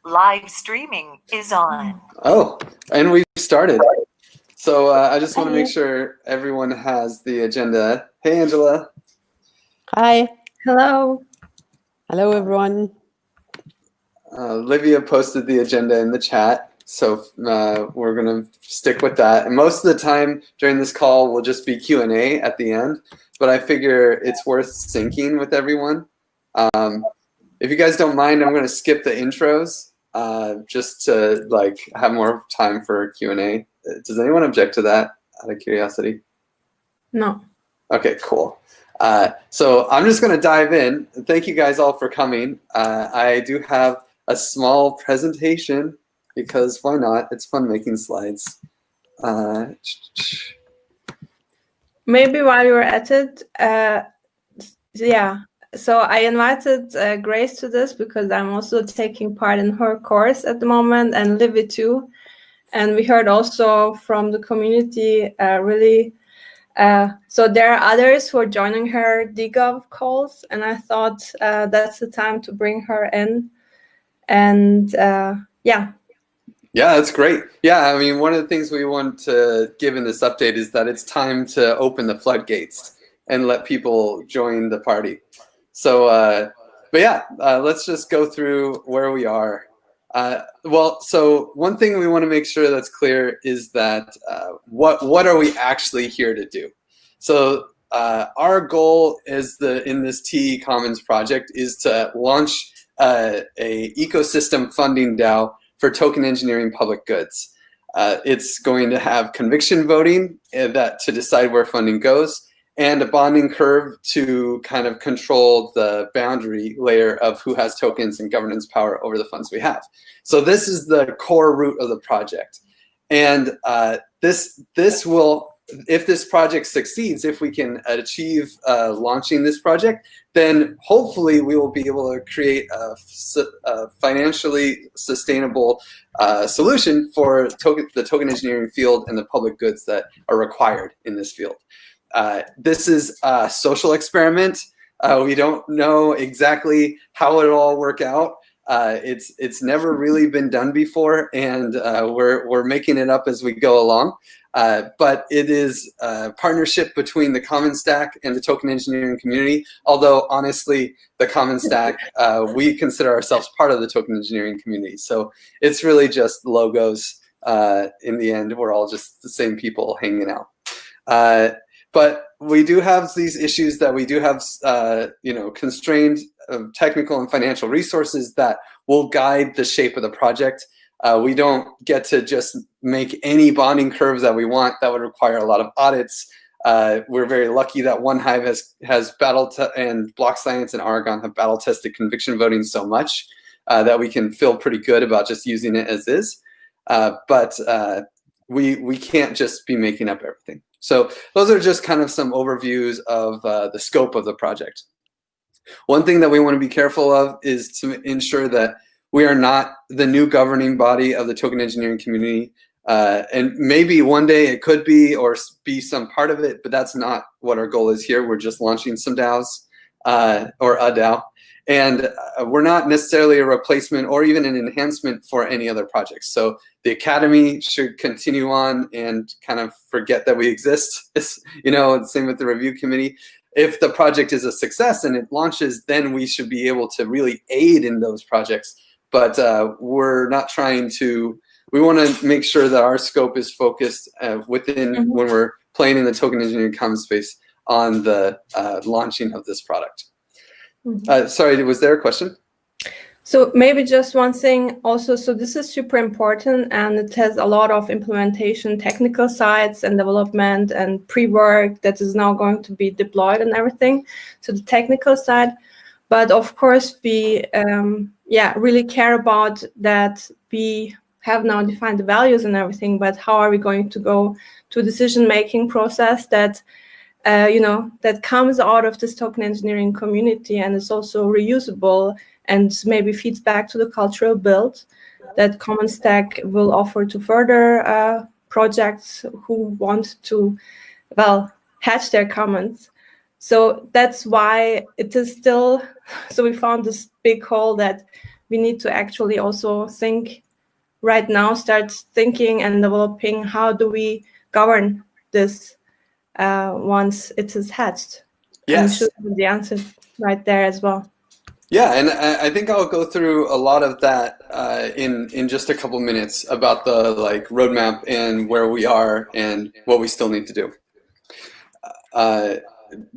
Live streaming is on. Oh, and we've started. So I just want to make sure everyone has the agenda. Hey, Angela. Hi. Hello. Hello, everyone. Livia posted the agenda in the chat, so we're going to stick with that. And most of the time during this call will just be Q&A at the end, but I figure it's worth syncing with everyone. If you guys don't mind, I'm going to skip the intros just to have more time for Q&A. Does anyone object to that out of curiosity? No. Okay, cool. So I'm just going to dive in. Thank you guys all for coming. I do have a small presentation because why not? It's fun making slides. Maybe while you're at it, yeah. So I invited Grace to this because I'm also taking part in her course at the moment, and Livy too. And we heard also from the community so there are others who are joining her DGov calls, and I thought that's the time to bring her in. And yeah. Yeah, that's great. Yeah, I mean, one of the things we want to give in this update is that it's time to open the floodgates and let people join the party. So, but yeah, let's just go through where we are. Well, so one thing we want to make sure that's clear is that what are we actually here to do? So our goal is in this TE Commons project is to launch a ecosystem funding DAO for token engineering public goods. It's going to have conviction voting to decide where funding goes, and a bonding curve to kind of control the boundary layer of who has tokens and governance power over the funds we have. So this is the core root of the project. And this will, if this project succeeds, if we can achieve launching this project, then hopefully we will be able to create a financially sustainable solution for the token engineering field and the public goods that are required in this field. This is a social experiment. We don't know exactly how it'll all work out. It's never really been done before, and we're making it up as we go along. But it is a partnership between the Common Stack and the token engineering community. Although honestly, the Common Stack, we consider ourselves part of the token engineering community. So it's really just logos. In the end, we're all just the same people hanging out. But we do have these issues that we do have, constrained technical and financial resources that will guide the shape of the project. We don't get to just make any bonding curves that we want. That would require a lot of audits. We're very lucky that OneHive has and Block Science and Aragon have battle tested conviction voting so much that we can feel pretty good about just using it as is. But we can't just be making up everything. So those are just kind of some overviews of the scope of the project. One thing that we want to be careful of is to ensure that we are not the new governing body of the token engineering community. And maybe one day it could be or be some part of it, but that's not what our goal is here. We're just launching some DAOs or a DAO. And we're not necessarily a replacement or even an enhancement for any other projects. So the Academy should continue on and kind of forget that we exist. It's, same with the review committee. If the project is a success and it launches, then we should be able to really aid in those projects. But we're not trying to, we want to make sure that our scope is focused within when we're playing in the token engineering commons space on the launching of this product. Sorry, was there a question? So maybe just one thing also, so this is super important and it has a lot of implementation, technical sides and development and pre-work that is now going to be deployed and everything. So the technical side, but of course we really care about that we have now defined the values and everything, but how are we going to go to a decision-making process that that comes out of this token engineering community and is also reusable and maybe feeds back to the cultural build that Common Stack will offer to further projects who want to, hatch their commons. So that's why it is still, so we found this big hole that we need to actually also think right now, start thinking and developing how do we govern this once it is hatched. And we Yes. should have the answer right there as well. Yeah, and I think I'll go through a lot of that in just a couple minutes about the roadmap and where we are and what we still need to do.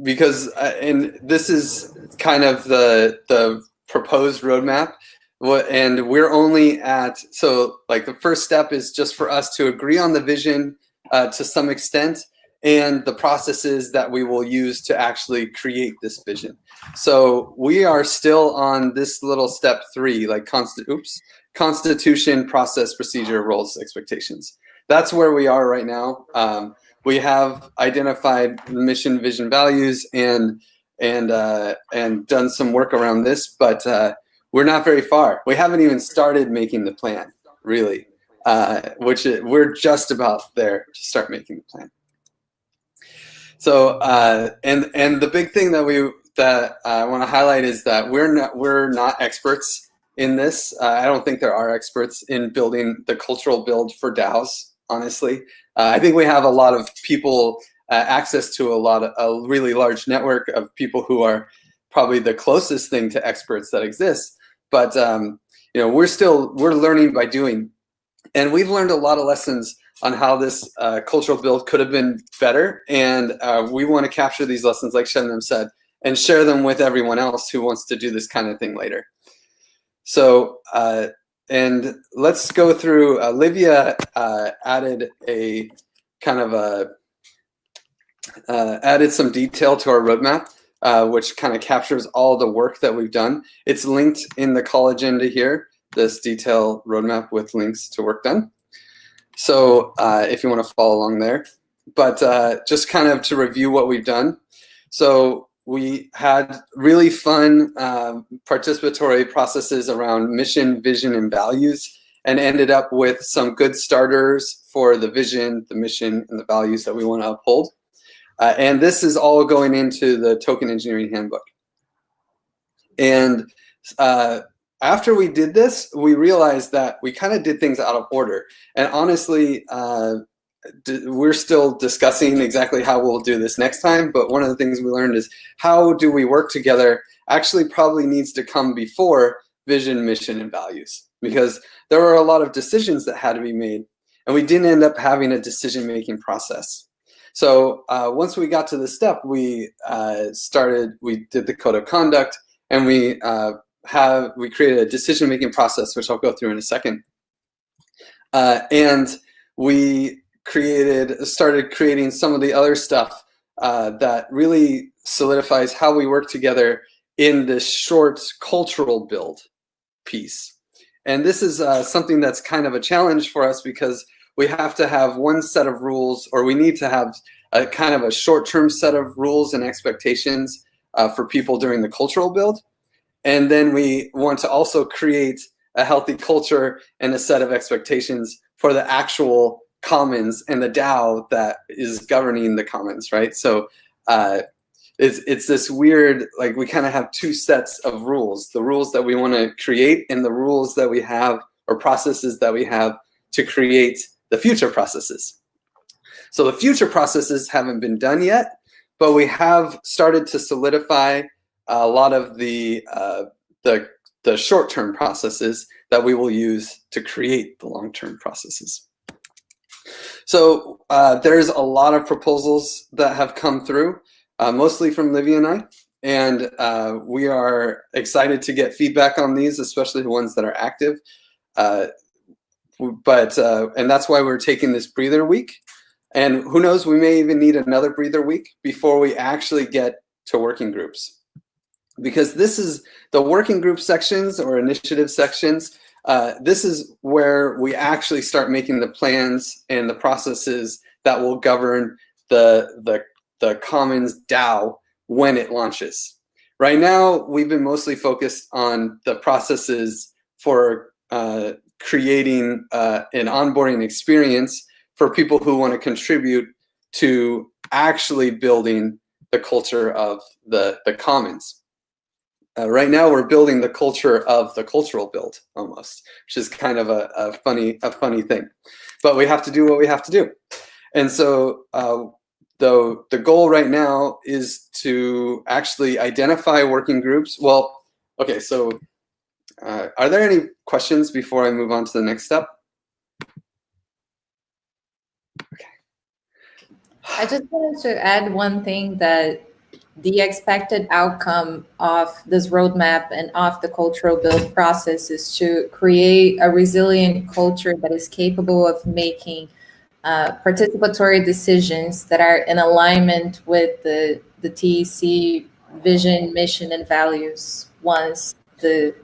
Because and this is kind of the proposed roadmap, and we're only at, so the first step is just for us to agree on the vision to some extent, and the processes that we will use to actually create this vision. So we are still on this little step 3, constitution, process, procedure, roles, expectations. That's where we are right now. We have identified mission, vision, values, and done some work around this, but we're not very far. We haven't even started making the plan, really, we're just about there to start making the plan. So and the big thing that I want to highlight is that we're not experts in this. I don't think there are experts in building the cultural build for DAOs, honestly. I think we have a lot of people, access to a really large network of people who are probably the closest thing to experts that exists. But we're learning by doing, and we've learned a lot of lessons on how this cultural build could have been better, and we want to capture these lessons, like Shabnam said, and share them with everyone else who wants to do this kind of thing later. So, and let's go through, Livia added a kind of added some detail to our roadmap, which kind of captures all the work that we've done. It's linked in the call agenda here, this detailed roadmap with links to work done. So if you want to follow along there. But just kind of to review what we've done. So we had really fun participatory processes around mission, vision, and values, and ended up with some good starters for the vision, the mission, and the values that we want to uphold. And this is all going into the Token Engineering Handbook. And after we did this, we realized that we kind of did things out of order. And honestly, we're still discussing exactly how we'll do this next time. But one of the things we learned is how do we work together actually probably needs to come before vision, mission, and values. Because there were a lot of decisions that had to be made. And we didn't end up having a decision-making process. So once we got to this step, we did the code of conduct, and we created a decision-making process, which I'll go through in a second. And we started creating some of the other stuff that really solidifies how we work together in this short cultural build piece. And this is something that's kind of a challenge for us, because we have to have one set of rules, or we need to have a kind of a short-term set of rules and expectations for people during the cultural build. And then we want to also create a healthy culture and a set of expectations for the actual commons and the DAO that is governing the commons, right? So it's this weird, we kind of have two sets of rules, the rules that we want to create and the rules that we have, or processes that we have to create the future processes. So the future processes haven't been done yet, but we have started to solidify a lot of the short-term processes that we will use to create the long-term processes. So there's a lot of proposals that have come through, mostly from Livia and I, and we are excited to get feedback on these, especially the ones that are active. And that's why we're taking this breather week. And who knows, we may even need another breather week before we actually get to working groups. Because this is the working group sections or initiative sections. This is where we actually start making the plans and the processes that will govern the Commons DAO when it launches. Right now, we've been mostly focused on the processes for creating an onboarding experience for people who want to contribute to actually building the culture of the commons. right now we're building the culture of the cultural build almost, which is kind of a funny thing. But we have to do what we have to do. And so the goal right now is to actually identify working groups. Well, okay, so are there any questions before I move on to the next step? Okay. I just wanted to add one thing, that the expected outcome of this roadmap and of the cultural build process is to create a resilient culture that is capable of making participatory decisions that are in alignment with the TEC vision, mission, and values once the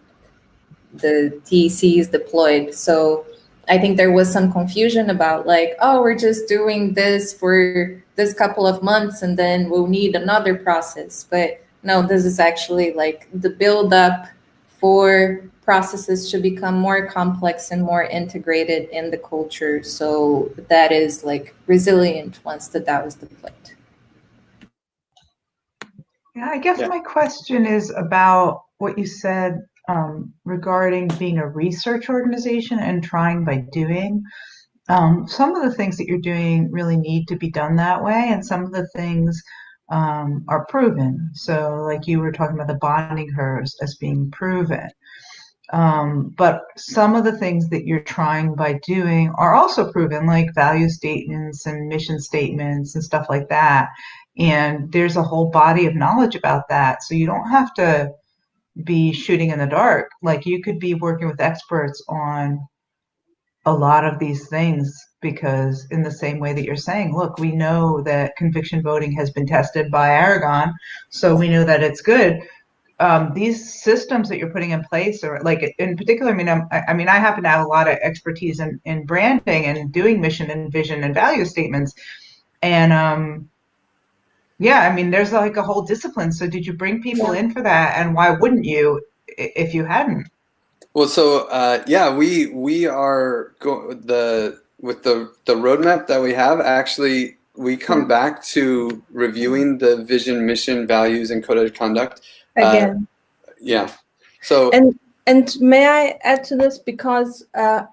TEC is deployed. So I think there was some confusion about like, oh, we're just doing this for this couple of months and then we'll need another process. But no, this is actually like the build up for processes to become more complex and more integrated in the culture. So that is like resilient once the DAO is deployed. Yeah, I guess my question is about what you said regarding being a research organization and trying by doing. Some of the things that you're doing really need to be done that way, and some of the things are proven. So like you were talking about the bonding curves as being proven. But some of the things that you're trying by doing are also proven, like value statements and mission statements and stuff like that. And there's a whole body of knowledge about that. So you don't have to be shooting in the dark. Like you could be working with experts on a lot of these things, because in the same way that you're saying, look, we know that conviction voting has been tested by Aragon, so we know that it's good. These systems that you're putting in place, or like in particular, I mean, I happen to have a lot of expertise in branding and doing mission and vision and value statements. And yeah, I mean, there's like a whole discipline. So did you bring people in for that? And why wouldn't you if you hadn't? Well, so yeah, we are with the roadmap that we have. Actually, we come back to reviewing the vision, mission, values, and code of conduct Again. Yeah. So and may I add to this, because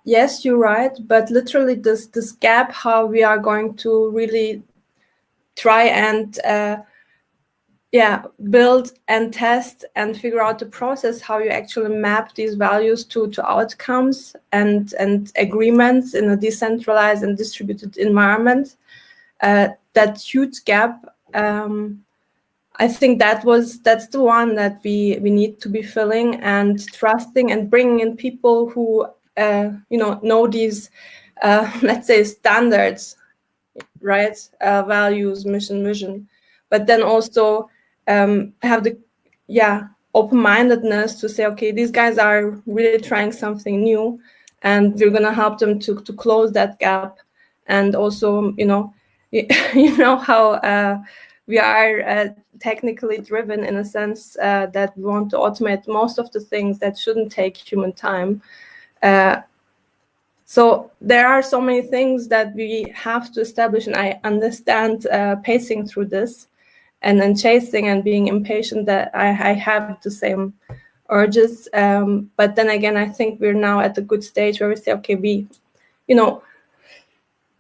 yes, you're right, but literally this gap, how we are going to really try and build and test and figure out the process, how you actually map these values to outcomes and agreements in a decentralized and distributed environment. That huge gap, I think that's the one that we need to be filling and trusting and bringing in people who know these let's say standards, right? Values, mission, vision, but then also have the open-mindedness to say, okay, these guys are really trying something new, and we're gonna help them to close that gap. And also, you know how we are technically driven in a sense that we want to automate most of the things that shouldn't take human time. So there are so many things that we have to establish, and I understand pacing through this and then chasing and being impatient, that I have the same urges. But then again, I think we're now at a good stage where we say, okay, we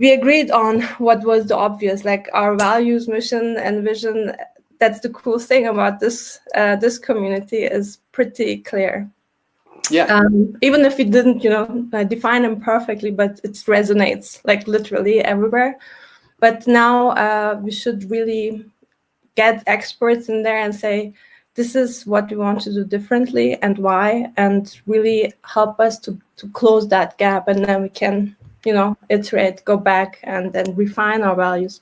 agreed on what was the obvious, like our values, mission, and vision. That's the cool thing about this community, is pretty clear. Yeah. Even if we didn't, define them perfectly, but it resonates like literally everywhere. But now we should really get experts in there and say, this is what we want to do differently and why, and really help us to close that gap. And then we can, iterate, go back, and then refine our values.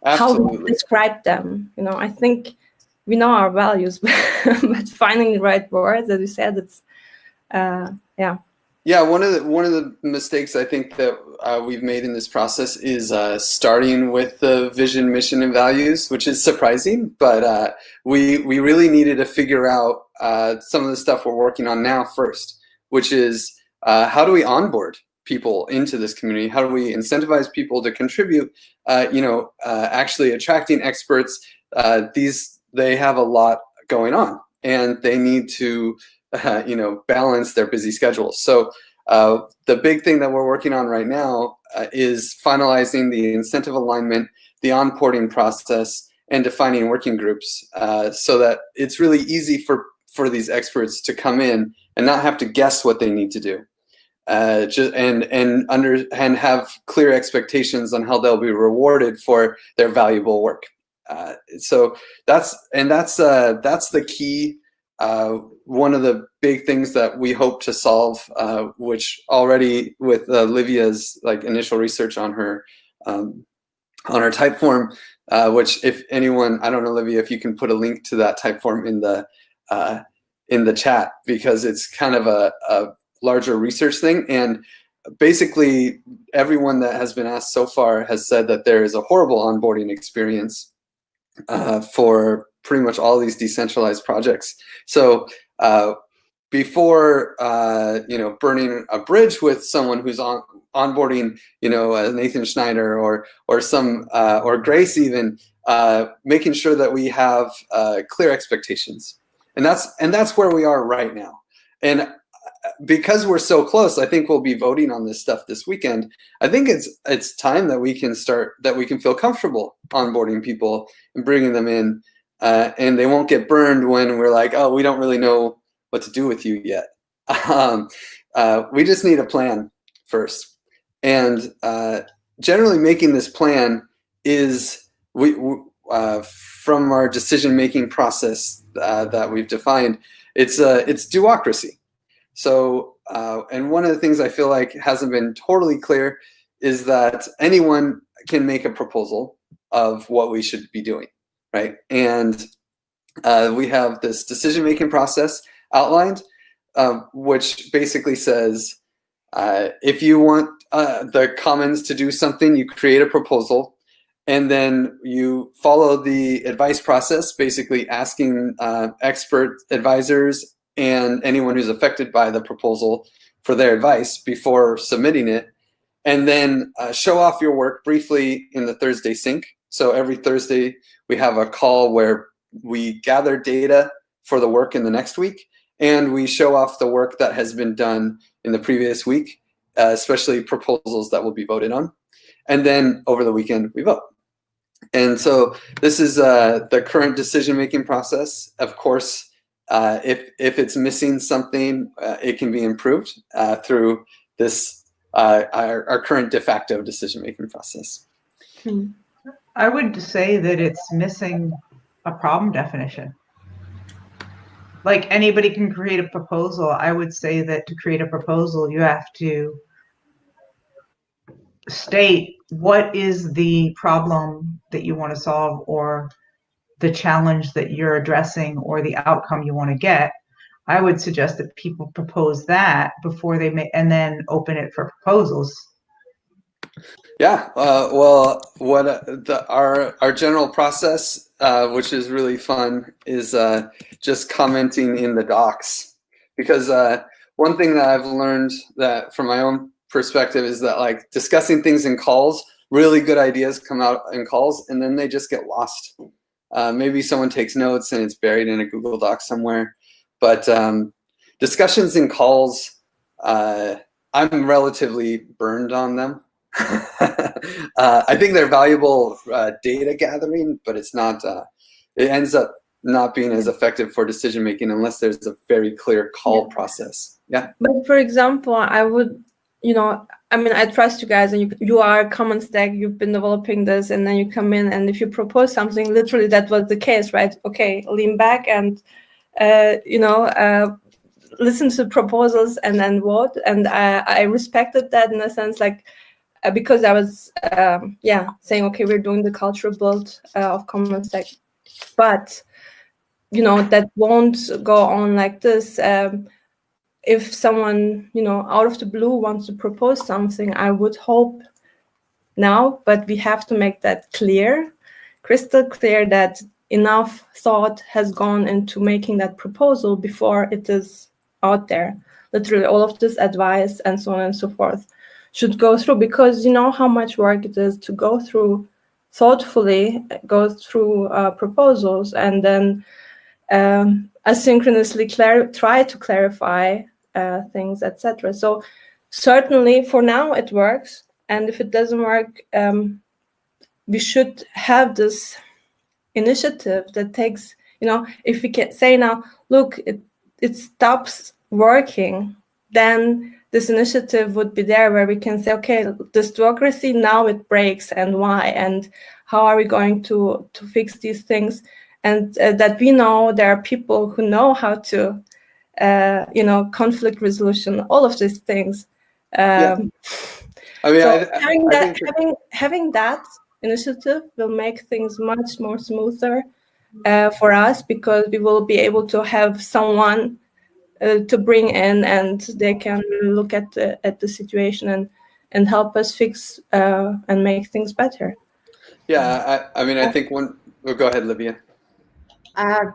Absolutely. How we describe them. I think we know our values, but finding the right words, as you said, it's Yeah, one of the mistakes I think that we've made in this process is starting with the vision, mission, and values, which is surprising. But we really needed to figure out some of the stuff we're working on now first, which is how do we onboard people into this community? How do we incentivize people to contribute? Actually attracting experts. They have a lot going on, and they need to, balance their busy schedules. So the big thing that we're working on right now is finalizing the incentive alignment, the onboarding process, and defining working groups so that it's really easy for these experts to come in and not have to guess what they need to do. And have clear expectations on how they'll be rewarded for their valuable work. So that's the key. One of the big things that we hope to solve, which already with Livia's initial research on her type form, which if anyone, I don't know, Livia, if you can put a link to that type form in the chat, because it's kind of a larger research thing. And basically everyone that has been asked so far has said that there is a horrible onboarding experience for pretty much all these decentralized projects. So before burning a bridge with someone who's onboarding, Nathan Schneider or Grace, even making sure that we have clear expectations, and that's where we are right now. And because we're so close, I think we'll be voting on this stuff this weekend. I think it's time that we can feel comfortable onboarding people and bringing them in, and they won't get burned when we're like, oh, we don't really know what to do with you yet. We just need a plan first, and generally making this plan is from our decision-making process that we've defined. It's duocracy. So, and one of the things I feel like hasn't been totally clear is that anyone can make a proposal of what we should be doing, right? And we have this decision-making process outlined, which basically says, if you want the Commons to do something, you create a proposal, and then you follow the advice process, basically asking expert advisors and anyone who's affected by the proposal for their advice before submitting it, and then show off your work briefly in the Thursday sync. So every Thursday we have a call where we gather data for the work in the next week, and we show off the work that has been done in the previous week, especially proposals that will be voted on. And then over the weekend we vote. And so this is the current decision-making process. Of course, if it's missing something, it can be improved through this our current de facto decision-making process. I would say that it's missing a problem definition. Like anybody can create a proposal. I would say that to create a proposal, you have to state what is the problem that you want to solve, or the challenge that you're addressing, or the outcome you want to get. I would suggest that people propose that before they make, and then open it for proposals. Yeah, well, our general process, which is really fun, is just commenting in the docs, because one thing that I've learned that from my own perspective is that discussing things in calls, really good ideas come out in calls, and then they just get lost. Maybe someone takes notes and it's buried in a Google Doc somewhere. But discussions in calls, I'm relatively burned on them. I think they're valuable data gathering, but it's not. It ends up not being as effective for decision making unless there's a very clear call process. Yeah. But for example, I would, I trust you guys, and you are Common Stack, you've been developing this, and then you come in, and if you propose something, literally that was the case, right? Okay, lean back and, listen to proposals and then vote. And I respected that in a sense, because I was, saying, okay, we're doing the cultural build of Common Stack. But, that won't go on like this. If someone, out of the blue wants to propose something, I would hope now, but we have to make that clear, crystal clear, that enough thought has gone into making that proposal before it is out there. Literally all of this advice and so on and so forth should go through, because you know how much work it is to go through thoughtfully, go through proposals, and then asynchronously try to clarify things, etc. So certainly for now it works, and if it doesn't work, we should have this initiative that takes, if we can say now, look, it stops working, then this initiative would be there where we can say, okay, this bureaucracy, now it breaks, and why, and how are we going to fix these things, and that we know there are people who know how to, conflict resolution, all of these things. Yeah. I mean, So having that initiative will make things much more smoother for us, because we will be able to have someone to bring in, and they can look at the situation and help us fix and make things better. Yeah, I mean, I think go ahead, Livia.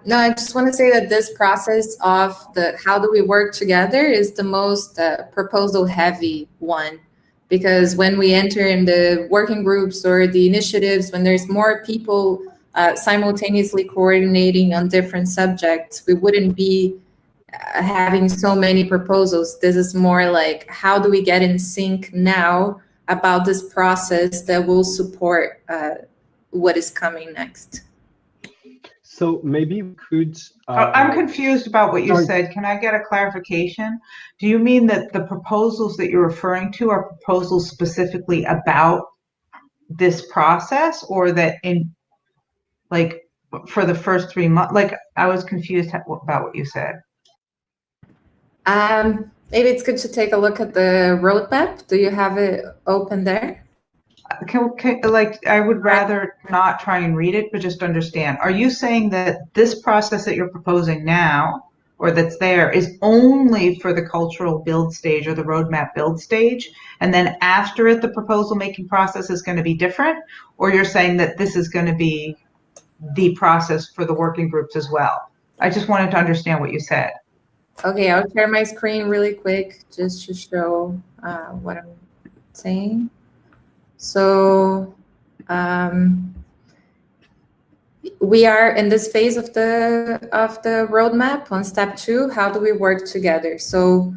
No, I just want to say that this process of how do we work together is the most proposal heavy one, because when we enter in the working groups or the initiatives, when there's more people simultaneously coordinating on different subjects, we wouldn't be having so many proposals. This is more like, how do we get in sync now about this process that will support what is coming next? So maybe we could... I'm confused about what you said. Can I get a clarification? Do you mean that the proposals that you're referring to are proposals specifically about this process, or that for the first 3 months? Like, I was confused about what you said. Maybe it's good to take a look at the roadmap. Do you have it open there? I would rather not try and read it, but just understand. Are you saying that this process that you're proposing now, or that's there, is only for the cultural build stage or the roadmap build stage, and then after it, the proposal making process is going to be different? Or you're saying that this is going to be the process for the working groups as well? I just wanted to understand what you said. Okay, I'll share my screen really quick just to show what I'm saying. So we are in this phase of the roadmap on step 2. How do we work together? So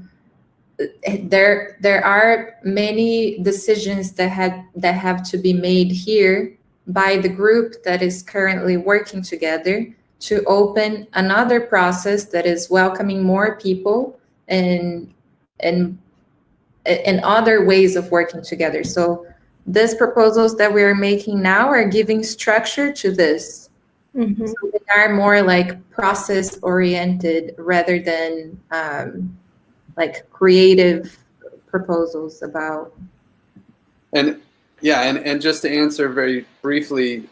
there are many decisions that have to be made here by the group that is currently working together to open another process that is welcoming more people and other ways of working together. So these proposals that we are making now are giving structure to this. Mm-hmm. So they are more like process oriented rather than like creative proposals about. And yeah, and just to answer very briefly,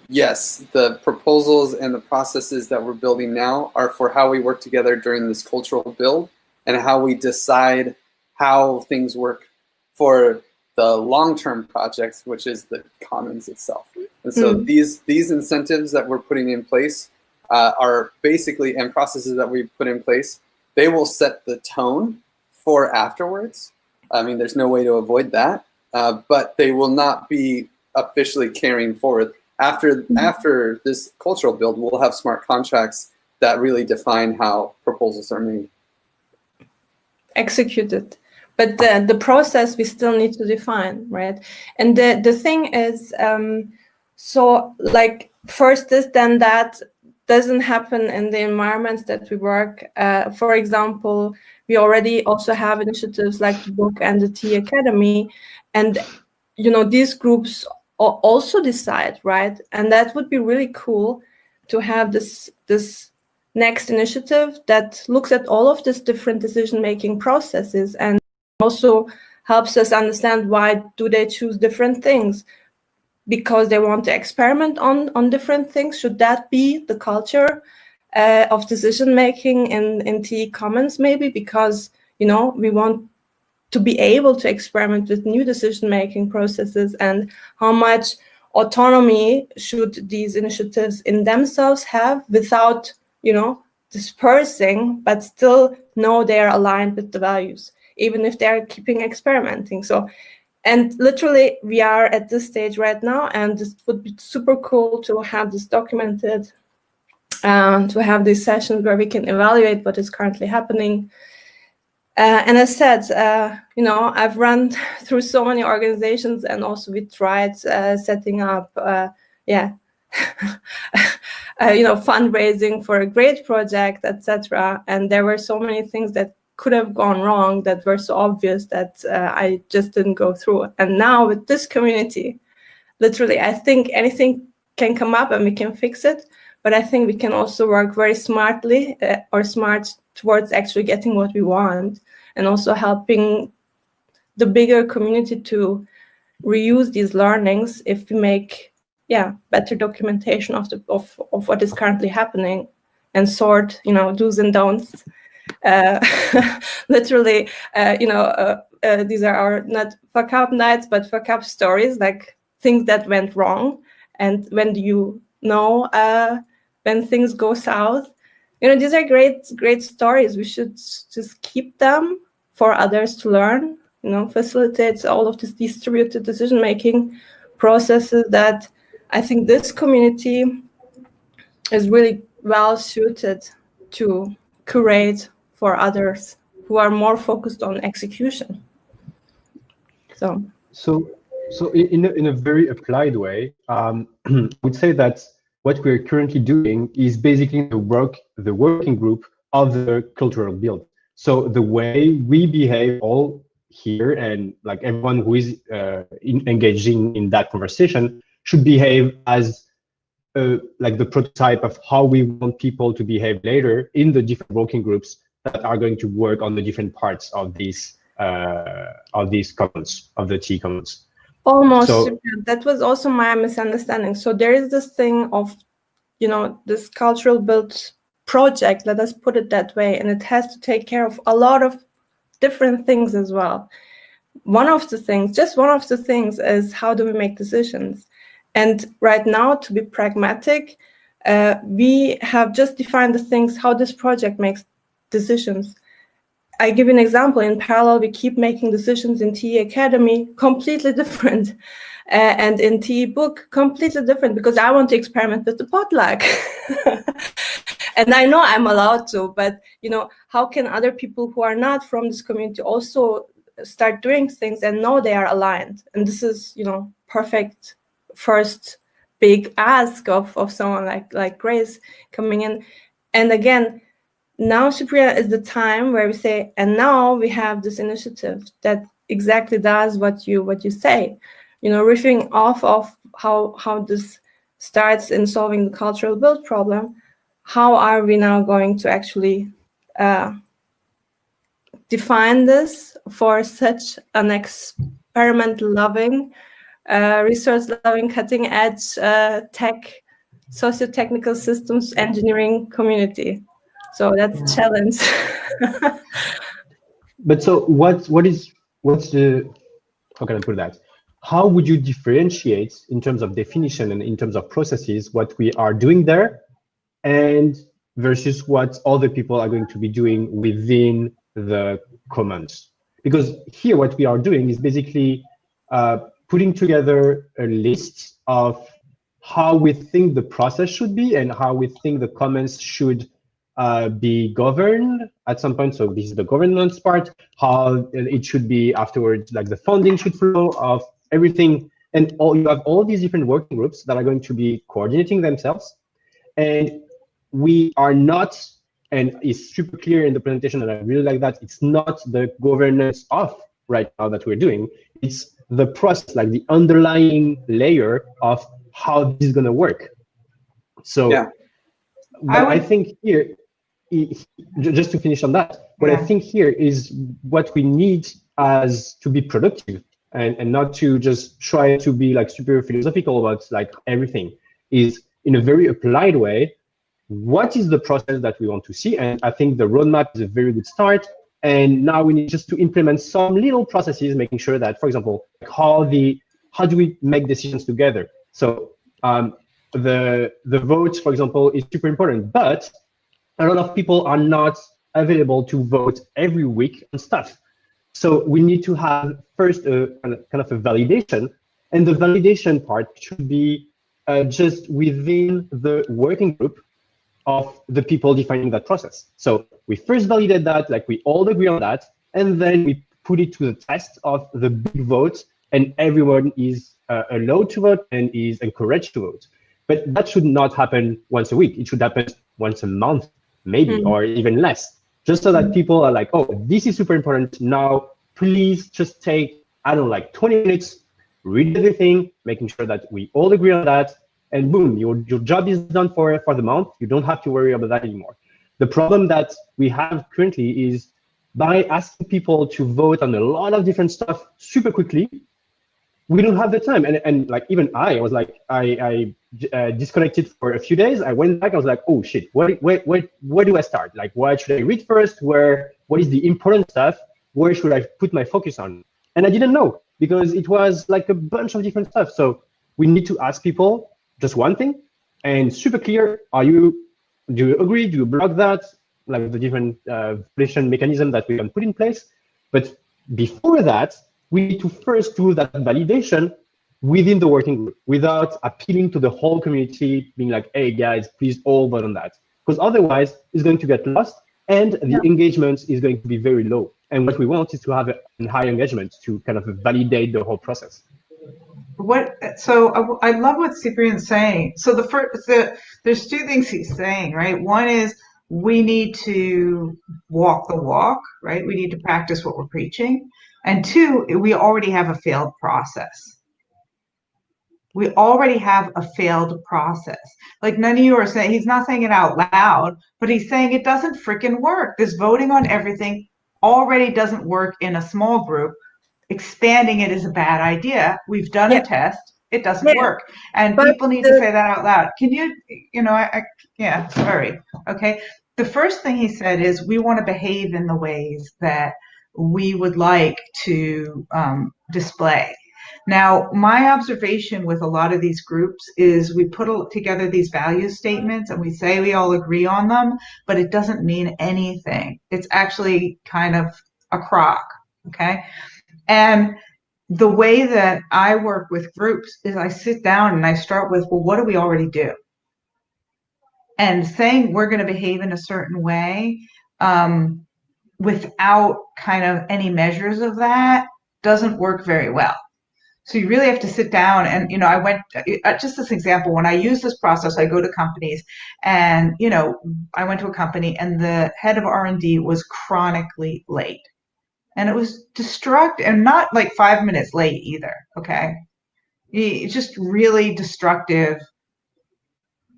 yes, the proposals and the processes that we're building now are for how we work together during this cultural build, and how we decide how things work for the long-term projects, which is the commons itself. And so these incentives that we're putting in place are basically, and processes that we put in place, they will set the tone for afterwards. I mean, there's no way to avoid that, but they will not be officially carrying forward. After this cultural build, we'll have smart contracts that really define how proposals are made. Executed. But the process we still need to define, right? And the thing is, so like first this, then that doesn't happen in the environments that we work. For example, we already also have initiatives like the book and the TEC Academy, and these groups also decide, right? And that would be really cool to have this next initiative that looks at all of these different decision-making processes and also helps us understand why do they choose different things, because they want to experiment on different things. Should that be the culture of decision making in TE Commons? Maybe because we want to be able to experiment with new decision making processes, and how much autonomy should these initiatives in themselves have without dispersing, but still know they are aligned with the values, even if they're keeping experimenting. So, and literally we are at this stage right now, and it would be super cool to have this documented to have these sessions where we can evaluate what is currently happening. And as said, I've run through so many organizations, and also we tried setting up, fundraising for a great project, etc. And there were so many things that could have gone wrong that were so obvious that I just didn't go through. And now with this community, literally, I think anything can come up and we can fix it. But I think we can also work very smartly smart towards actually getting what we want, and also helping the bigger community to reuse these learnings if we make better documentation of what is currently happening, and sort do's and don'ts. Literally, these are our not fuck up nights, but fuck up stories, like things that went wrong. And when do you know when things go south? These are great stories. We should just keep them for others to learn. Facilitate all of this distributed decision-making processes that I think this community is really well suited to curate for others who are more focused on execution. So in a very applied way, I would say that what we're currently doing is basically the working group of the cultural build. So the way we behave all here, and like everyone who is engaging in that conversation, should behave as like the prototype of how we want people to behave later in the different working groups that are going to work on the different parts of these commons, of the TEC Commons. Almost. So, that was also my misunderstanding. So there is this thing of, this cultural build project, let us put it that way, and it has to take care of a lot of different things as well. One of the things is, how do we make decisions? And right now, to be pragmatic, we have just defined the things, how this project makes decisions. I give you an example. In parallel, we keep making decisions in TE Academy, completely different. And in TE Book, completely different, because I want to experiment with the potluck. And I know I'm allowed to, but, how can other people who are not from this community also start doing things and know they are aligned? And this is, perfect first big ask of someone like Grace coming in. And again, now, Supriya, is the time where we say, and now we have this initiative that exactly does what you say, riffing off of how this starts in solving the cultural build problem. How are we now going to actually define this for such an experiment-loving, research-loving, cutting-edge tech, socio-technical systems engineering community? So that's a challenge. But so what's the, how can I put that? How would you differentiate in terms of definition and in terms of processes what we are doing there, and versus what other people are going to be doing within the commons? Because here what we are doing is basically putting together a list of how we think the process should be and how we think the commons should be governed at some point. So this is the governance part, how it should be afterwards, like the funding should flow of everything. And you have all these different working groups that are going to be coordinating themselves. And we are not, and it's super clear in the presentation, and I really like that, it's not the governance of right now that we're doing, it's the process, like the underlying layer of how this is going to work. So yeah. I think here, just to finish on that, what I think here is what we need as to be productive and not to just try to be like super philosophical about like everything, is in a very applied way, what is the process that we want to see? And I think the roadmap is a very good start. And now we need just to implement some little processes, making sure that, for example, how do we make decisions together? So the vote, for example, is super important, but a lot of people are not available to vote every week on stuff. So we need to have first a kind of a validation, and the validation part should be just within the working group of the people defining that process. So we first validate that, like we all agree on that, and then we put it to the test of the big vote, and everyone is allowed to vote and is encouraged to vote. But that should not happen once a week. It should happen once a month, maybe, or even less, just so that people are like, oh, this is super important. Now, please just take, I don't know, like 20 minutes, read everything, making sure that we all agree on that, and boom, your job is done for the month. You don't have to worry about that anymore. The problem that we have currently is by asking people to vote on a lot of different stuff super quickly, we don't have the time. And like even I was like, I disconnected for a few days. I went back, I was like, oh shit, where do I start? Like, what should I read first? What is the important stuff? Where should I put my focus on? And I didn't know, because it was like a bunch of different stuff. So we need to ask people just one thing, and super clear, do you agree? Do you block that? Like the different validation mechanism that we can put in place. But before that, we need to first do that validation within the working group without appealing to the whole community, being like, hey guys, please all vote on that. Because otherwise it's going to get lost and the engagement is going to be very low. And what we want is to have a high engagement to kind of validate the whole process. So I love what Cyprian's saying. So there's two things he's saying, right? One is we need to walk the walk, right? We need to practice what we're preaching. And two, we already have a failed process. We already have a failed process. Like none of you are saying, he's not saying it out loud, but he's saying it doesn't freaking work. This voting on everything already doesn't work in a small group. Expanding it is a bad idea. We've done a test. It doesn't work. And people need to say that out loud. Can you, yeah, sorry. Okay. The first thing he said is we want to behave in the ways that we would like to display. Now, my observation with a lot of these groups is we put together these value statements and we say we all agree on them, but it doesn't mean anything. It's actually kind of a crock, okay? And the way that I work with groups is I sit down and I start with, well, what do we already do? And saying we're going to behave in a certain way without kind of any measures of that doesn't work very well. So you really have to sit down and, I went, just this example, when I use this process, I go to companies and, I went to a company and the head of R&D was chronically late. And it was destructive, and not like 5 minutes late either, okay? It's just really destructive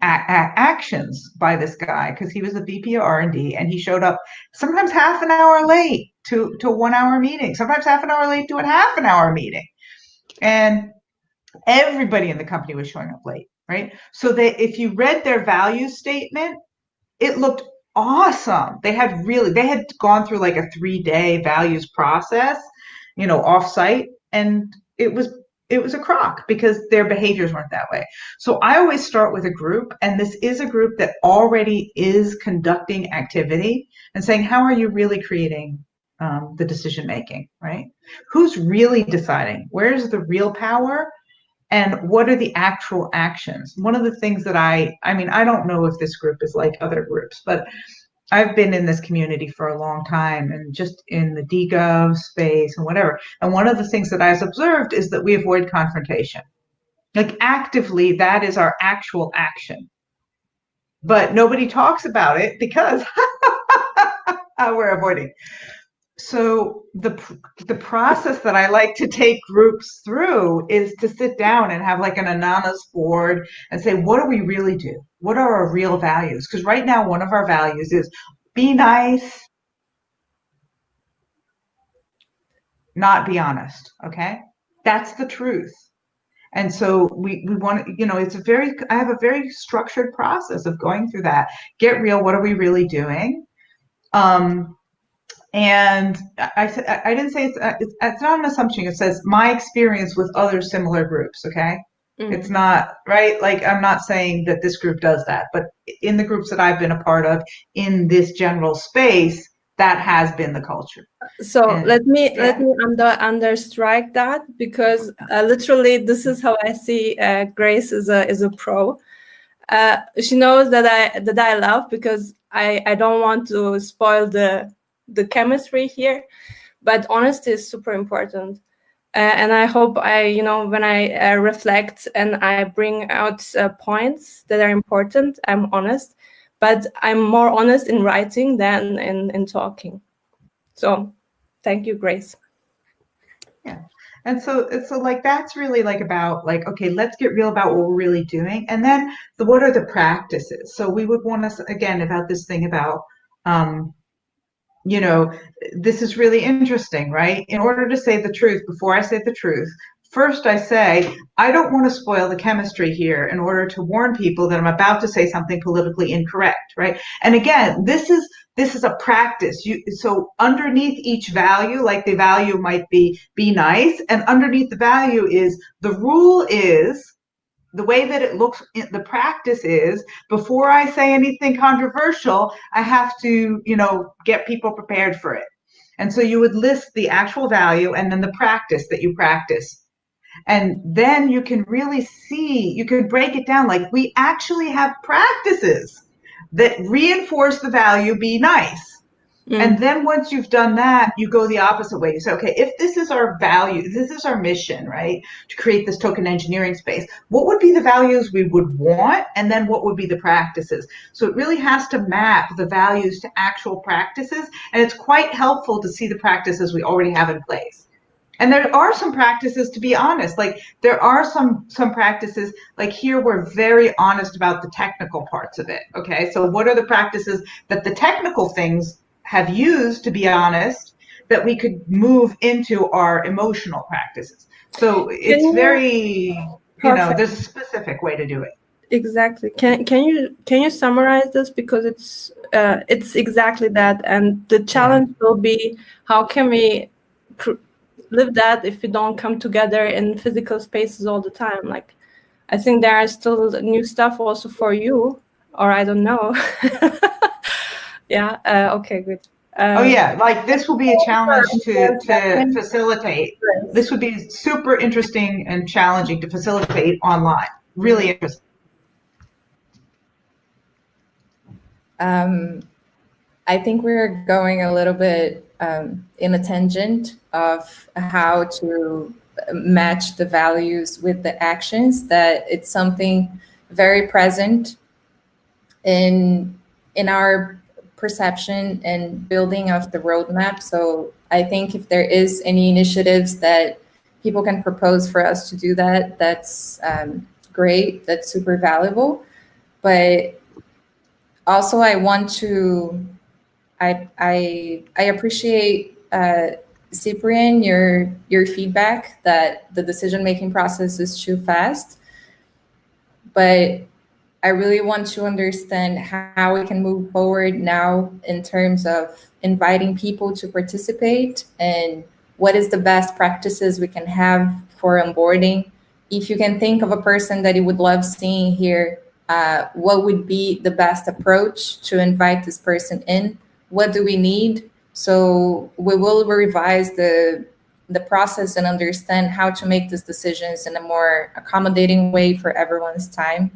actions by this guy, because he was the VP of R&D and he showed up sometimes half an hour late to a 1 hour meeting, sometimes half an hour late to a half an hour meeting. And everybody in the company was showing up late, right? So if you read their value statement, it looked awesome. They had gone through like a 3-day values process, offsite, and it was a crock because their behaviors weren't that way. So I always start with a group, and this is a group that already is conducting activity and saying, how are you really creating the decision making, right? Who's really deciding? Where's the real power? And what are the actual actions? One of the things that I don't know if this group is like other groups, but I've been in this community for a long time and just in the DGov space and whatever. And one of the things that I've observed is that we avoid confrontation. Like actively, that is our actual action. But nobody talks about it because we're avoiding. So the process that I like to take groups through is to sit down and have like an anonymous board and say, what do we really do? What are our real values? Because right now, one of our values is be nice, not be honest. Okay, that's the truth. And so we want to, I have a very structured process of going through that. Get real. What are we really doing? And I didn't say it's not an assumption. It says my experience with other similar groups. Okay. Mm-hmm. It's not right. Like I'm not saying that this group does that, but in the groups that I've been a part of in this general space, that has been the culture. So let me understrike that, because literally this is how I see Grace is a pro. She knows that I laugh because I don't want to spoil the chemistry here, but honesty is super important. And I hope when I reflect and I bring out points that are important, I'm honest, but I'm more honest in writing than in talking. So thank you, Grace. Yeah. And so like, that's really like about like, okay, let's get real about what we're really doing. And then what are the practices? So we would want to, again, about this thing about, this is really interesting, right? In order to say the truth, before I say the truth, first I say, I don't want to spoil the chemistry here in order to warn people that I'm about to say something politically incorrect, right? And again, this is a practice. So underneath each value, like the value might be nice, and underneath the value is, the rule is, the way that it looks, the practice is, before I say anything controversial, I have to, get people prepared for it. And so you would list the actual value and then the practice that you practice. And then you can really see, you can break it down, like, we actually have practices that reinforce the value, be nice. And then once you've done that, you go the opposite way. You say, okay, if this is our value, this is our mission, right, to create this token engineering space, what would be the values we would want? And then what would be the practices? So it really has to map the values to actual practices. And it's quite helpful to see the practices we already have in place. And there are some practices, to be honest, like there are some practices, like here we're very honest about the technical parts of it. Okay, so what are the practices that the technical things have used, to be honest, that we could move into our emotional practices? So it's very, there's a specific way to do it. Exactly. Can you summarize this, because it's exactly that, and the challenge will be, how can we live that if we don't come together in physical spaces all the time? Like, I think there are still new stuff also for you, or I don't know. Yeah. Okay. Good. Like this will be a challenge to facilitate. This would be super interesting and challenging to facilitate online. Really interesting. I think we're going a little bit in a tangent of how to match the values with the actions, that it's something very present in our perception and building of the roadmap. So I think if there is any initiatives that people can propose for us to do that, that's great, that's super valuable. But also I want to, I appreciate Cyprian, your feedback that the decision-making process is too fast, but I really want to understand how we can move forward now in terms of inviting people to participate, and what is the best practices we can have for onboarding. If you can think of a person that you would love seeing here, what would be the best approach to invite this person in? What do we need? So we will revise the process and understand how to make these decisions in a more accommodating way for everyone's time.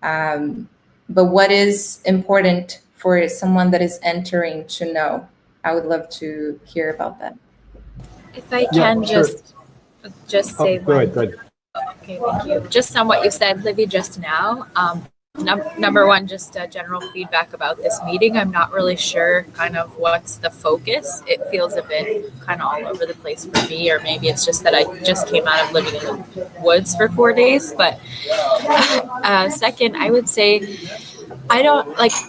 But what is important for someone that is entering to know? I would love to hear about that. If I can just say go ahead. Okay, thank you. Just on what you said, Livy, just now. Number one, just general feedback about this meeting. I'm not really sure kind of what's the focus. It feels a bit kind of all over the place for me, or maybe it's just that I just came out of living in the woods for 4 days. But second, I would say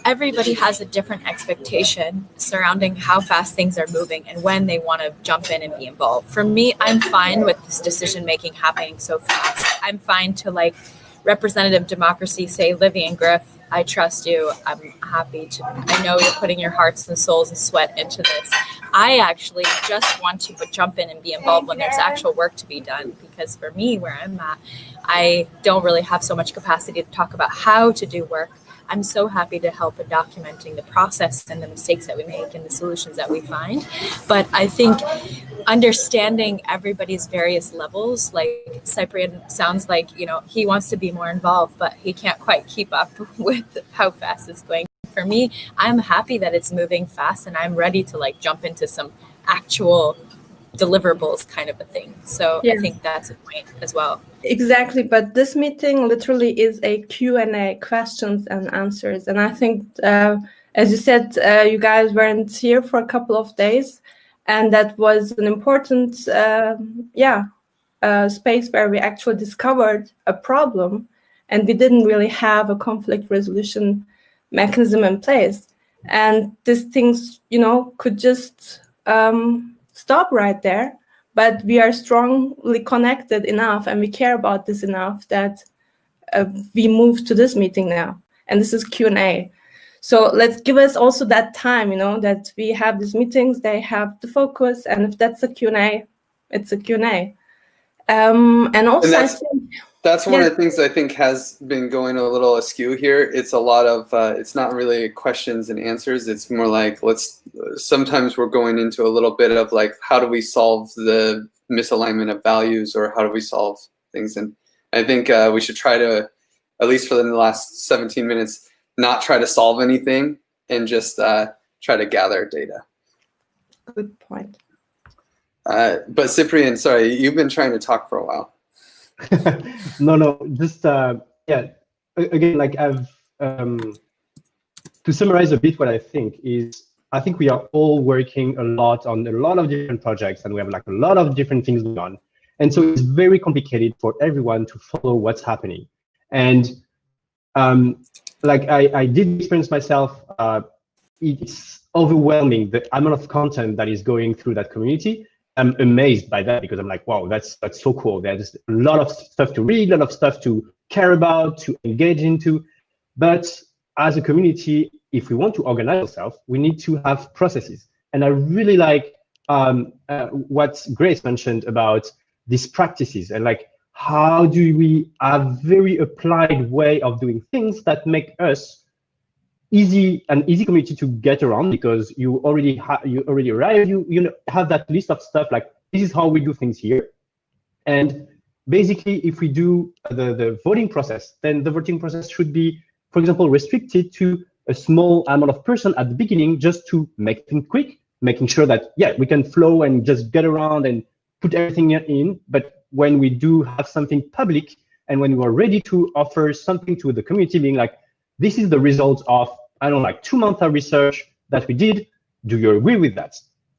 everybody has a different expectation surrounding how fast things are moving and when they want to jump in and be involved. For me, I'm fine with this decision making happening so fast. I'm fine to representative democracy, say, Livy and Griff, I trust you. I'm happy to, I know you're putting your hearts and souls and sweat into this. I actually just want to jump in and be involved when there's actual work to be done, because for me, where I'm at, I don't really have so much capacity to talk about how to do work. I'm so happy to help in documenting the process and the mistakes that we make and the solutions that we find. But I think understanding everybody's various levels, like Cyprian sounds like, you know, he wants to be more involved, but he can't quite keep up with how fast it's going. For me, I'm happy that it's moving fast and I'm ready to like jump into some actual deliverables kind of a thing. So Yeah. I think that's a point as well. Exactly, but this meeting literally is a Q&A, questions and answers. And I think, as you said, you guys weren't here for a couple of days, and that was an important, space where we actually discovered a problem, and we didn't really have a conflict resolution mechanism in place. And these things, you know, could just stop right there. But we are strongly connected enough and we care about this enough that we move to this meeting now. And this is Q&A. So let's give us also that time, you know, that we have these meetings, they have the focus. And if that's a Q&A, it's a Q&A. And also, I think that's one of the things I think has been going a little askew here. It's a lot of, it's not really questions and answers. It's more like, sometimes we're going into a little bit of like, how do we solve the misalignment of values, or how do we solve things? And I think we should try to, at least for the last 17 minutes, not try to solve anything and just try to gather data. Good point. But Cyprian, sorry, you've been trying to talk for a while. No, just yeah. Again, like I've to summarize a bit what I think we are all working a lot on a lot of different projects, and we have like a lot of different things going on, and so it's very complicated for everyone to follow what's happening. And like I did experience myself, it's overwhelming the amount of content that is going through that community. I'm amazed by that because I'm like, wow, that's so cool. There's a lot of stuff to read, a lot of stuff to care about, to engage into. But as a community, if we want to organize ourselves, we need to have processes. And I really like what Grace mentioned about these practices and like, how do we have very applied way of doing things that make us an easy community to get around, because you already arrive, you have that list of stuff like, this is how we do things here. And basically, if we do the voting process, then the voting process should be, for example, restricted to a small amount of person at the beginning, just to make things quick, making sure that, yeah, we can flow and just get around and put everything in. But when we do have something public, and when we are ready to offer something to the community, being like, this is the result of, I don't know, like 2 months of research that we did. Do you agree with that?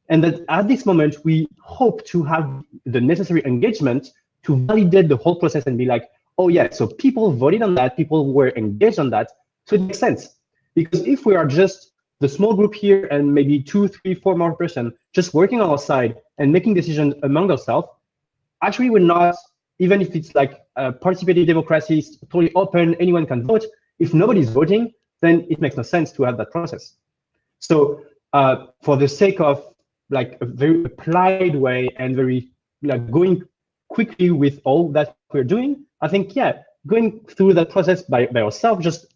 And that at this moment, we hope to have the necessary engagement to validate the whole process and be like, oh yeah, so people voted on that, people were engaged on that, so it makes sense. Because if we are just the small group here and maybe 2, 3, 4 more person just working on our side and making decisions among ourselves, actually we're not, even if it's like a participative democracy, it's totally open, anyone can vote. If nobody's voting, then it makes no sense to have that process. So for the sake of like a very applied way and very like going quickly with all that we're doing, I think, yeah, going through that process by ourselves, just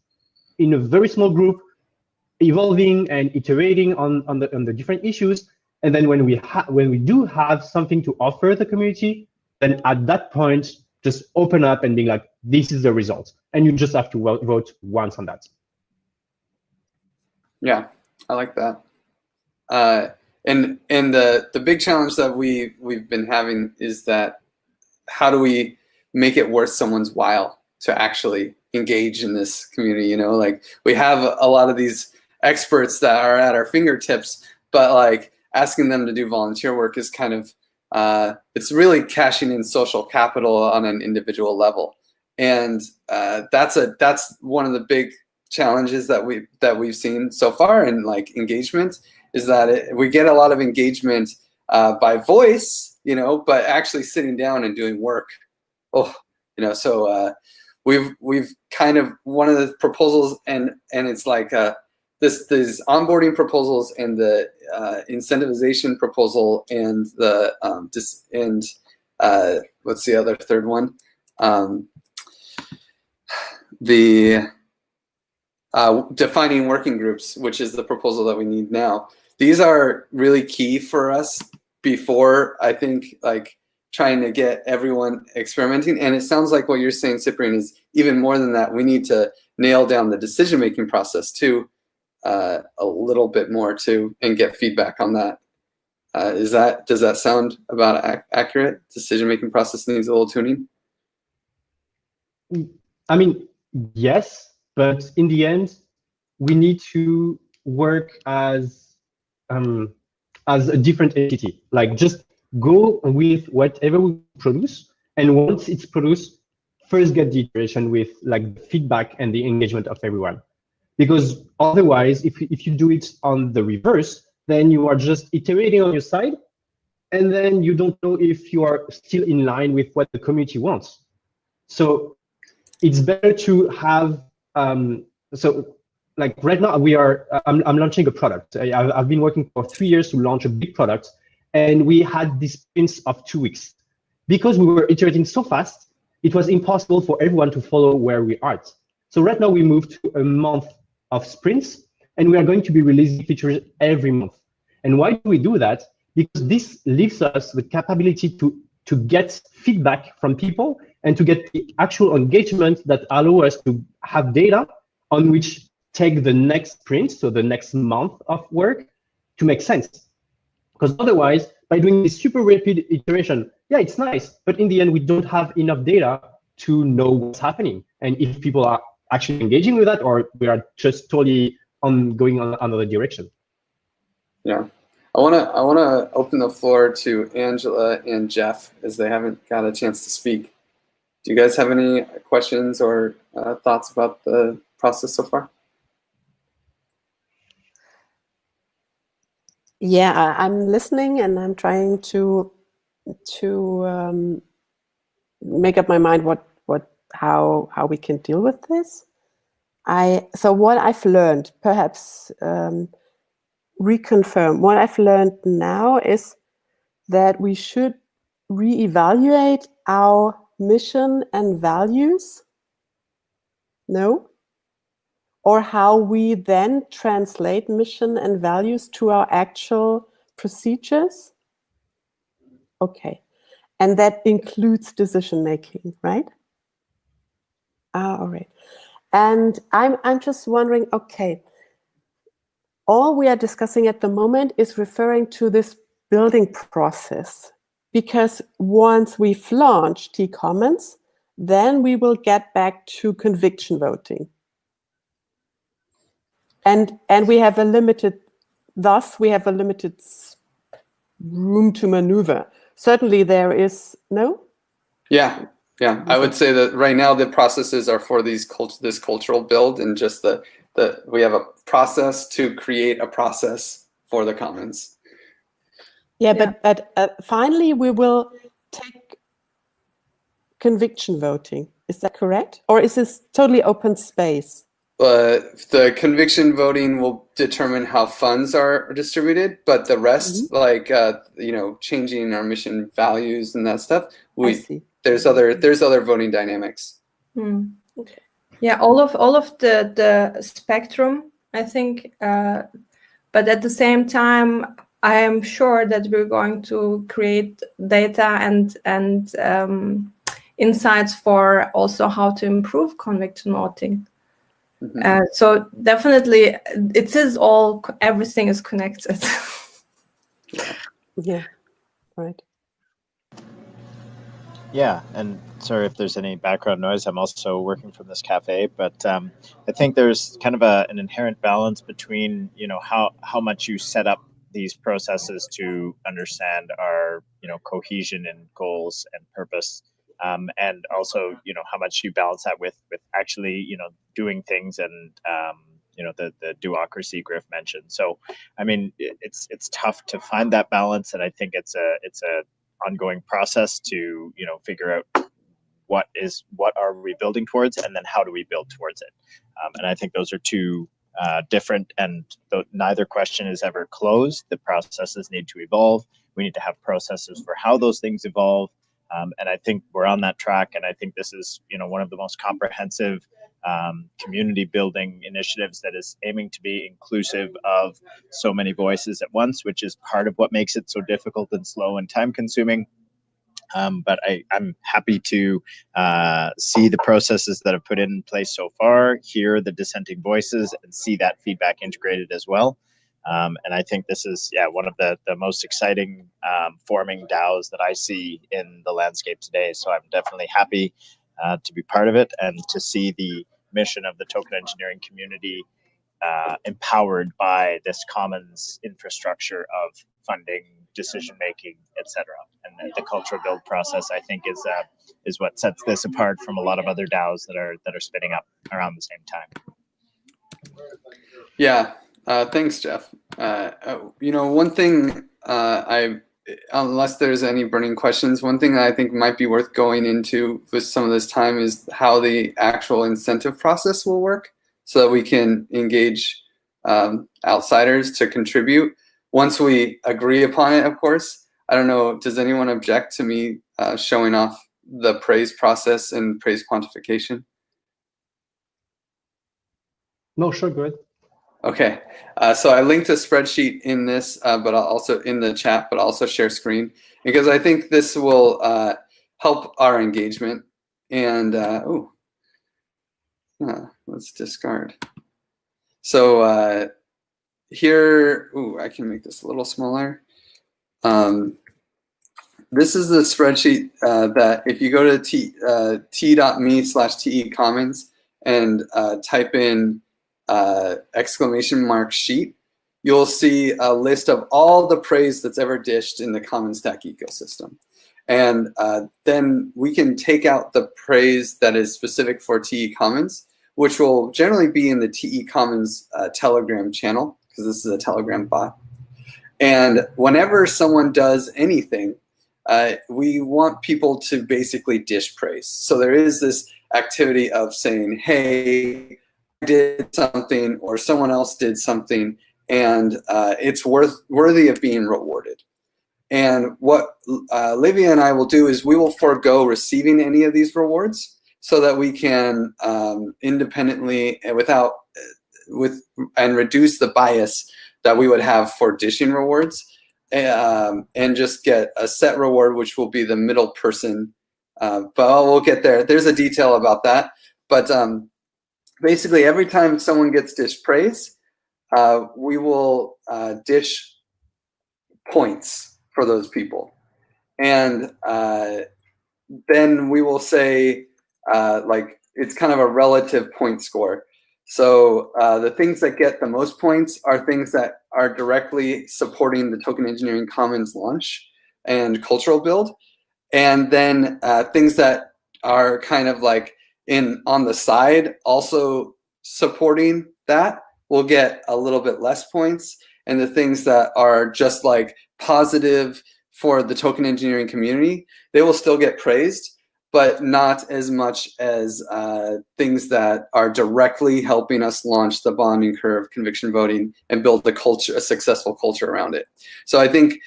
in a very small group, evolving and iterating on the different issues. And then when we do have something to offer the community, then at that point, just open up and being like, this is the result. And you just have to vote once on that. Yeah, I like that. And the big challenge that we've been having is that, how do we make it worth someone's while to actually engage in this community? You know, like, we have a lot of these experts that are at our fingertips, but like asking them to do volunteer work is kind of, it's really cashing in social capital on an individual level. And that's one of the big challenges that we've seen so far in like engagement, is that we get a lot of engagement by voice, you know, but actually sitting down and doing work. So we've kind of, one of the proposals, and it's like these onboarding proposals and the incentivization proposal and the what's the other third one? The defining working groups, which is the proposal that we need now. These are really key for us before, I think, like trying to get everyone experimenting. And it sounds like what you're saying, Cyprian, is even more than that. We need to nail down the decision-making process too, a little bit more too, and get feedback on that. Does that sound about accurate? Decision-making process needs a little tuning. I mean, yes, but in the end, we need to work as a different entity. Like, just go with whatever we produce, and once it's produced, first get the iteration with like the feedback and the engagement of everyone. Because otherwise, if you do it on the reverse, then you are just iterating on your side, and then you don't know if you are still in line with what the community wants. So it's better to have, so like right now I'm launching a product. I've been working for 3 years to launch a big product, and we had this sprints of 2 weeks. Because we were iterating so fast, it was impossible for everyone to follow where we are at. So right now we moved to a month of sprints, and we are going to be releasing features every month. And why do we do that? Because this leaves us the capability to get feedback from people and to get the actual engagement that allow us to have data on which take the next sprint, so the next month of work, to make sense. Because otherwise, by doing this super rapid iteration, yeah, it's nice, but in the end, we don't have enough data to know what's happening and if people are actually engaging with that, or we are just totally going on another direction. Yeah, I wanna open the floor to Angela and Jeff, as they haven't got a chance to speak. Do you guys have any questions or thoughts about the process so far? Yeah, I'm listening and I'm trying to make up my mind how we can deal with this. So what I've learned, perhaps reconfirm, what I've learned now is that we should reevaluate our mission and values. No? Or how we then translate mission and values to our actual procedures. Okay. And that includes decision making, right? All right. And I'm just wondering, okay, all we are discussing at the moment is referring to this building process, because once we've launched TEC Commons, then we will get back to conviction voting. And we have a limited, thus we have a limited room to maneuver. Certainly there is, no? Yeah. I would say that right now the processes are for this cultural build, and just we have a process to create a process for the commons. Yeah, but finally we will take conviction voting. Is that correct? Or is this totally open space? The conviction voting will determine how funds are distributed, but the rest, like changing our mission values and that stuff, there's other voting dynamics. Okay. Yeah, all of the spectrum, I think, but at the same time, I am sure that we're going to create data and insights for also how to improve conviction voting. So definitely, everything is connected. Yeah, right. Yeah, and sorry if there's any background noise. I'm also working from this cafe, but I think there's kind of an inherent balance between how much you set up these processes to understand our cohesion and goals and purpose, and also how much you balance that with actually doing things and the duocracy Griff mentioned. So I mean it's tough to find that balance, and I think it's a ongoing process to figure out what are we building towards, and then how do we build towards it. And I think those are two different, and neither question is ever closed. The processes need to evolve. We need to have processes for how those things evolve. And I think we're on that track. And I think this is one of the most comprehensive community building initiatives that is aiming to be inclusive of so many voices at once, which is part of what makes it so difficult and slow and time consuming. But I'm happy to see the processes that have put in place so far, hear the dissenting voices, and see that feedback integrated as well. And I think this is, one of the most exciting forming DAOs that I see in the landscape today. So I'm definitely happy to be part of it and to see the mission of the token engineering community empowered by this commons infrastructure of funding, decision making, etc. And the cultural build process, I think, is what sets this apart from a lot of other DAOs that are spinning up around the same time. Yeah, thanks, Jeff. One thing unless there's any burning questions, one thing that I think might be worth going into with some of this time is how the actual incentive process will work, so that we can engage outsiders to contribute once we agree upon it, of course. I don't know, does anyone object to me showing off the praise process and praise quantification? No, sure, go ahead. Okay, so I linked a spreadsheet in this, but I'll also in the chat, but I'll also share screen, because I think this will help our engagement. And let's discard. So here, I can make this a little smaller. This is the spreadsheet that if you go to t.me/tecommons and type in !sheet, you'll see a list of all the praise that's ever dished in the Common Stack ecosystem. And then we can take out the praise that is specific for TE Commons, which will generally be in the TE Commons Telegram channel, because this is a Telegram bot. And whenever someone does anything, we want people to basically dish praise. So there is this activity of saying, hey, I did something or someone else did something, and it's worthy of being rewarded. And what Livia and I will do is we will forego receiving any of these rewards so that we can independently and reduce the bias that we would have for dishing rewards, and just get a set reward, which will be the middle person. But we'll get there. There's a detail about that. But basically, every time someone gets dish praise, we will dish points for those people. And then we will say, it's kind of a relative point score. So the things that get the most points are things that are directly supporting the Token Engineering Commons launch and cultural build. And then things that are kind of like on the side also supporting that will get a little bit less points. And the things that are just like positive for the token engineering community, they will still get praised, but not as much as things that are directly helping us launch the bonding curve, conviction voting, and build a successful culture around it. So I think,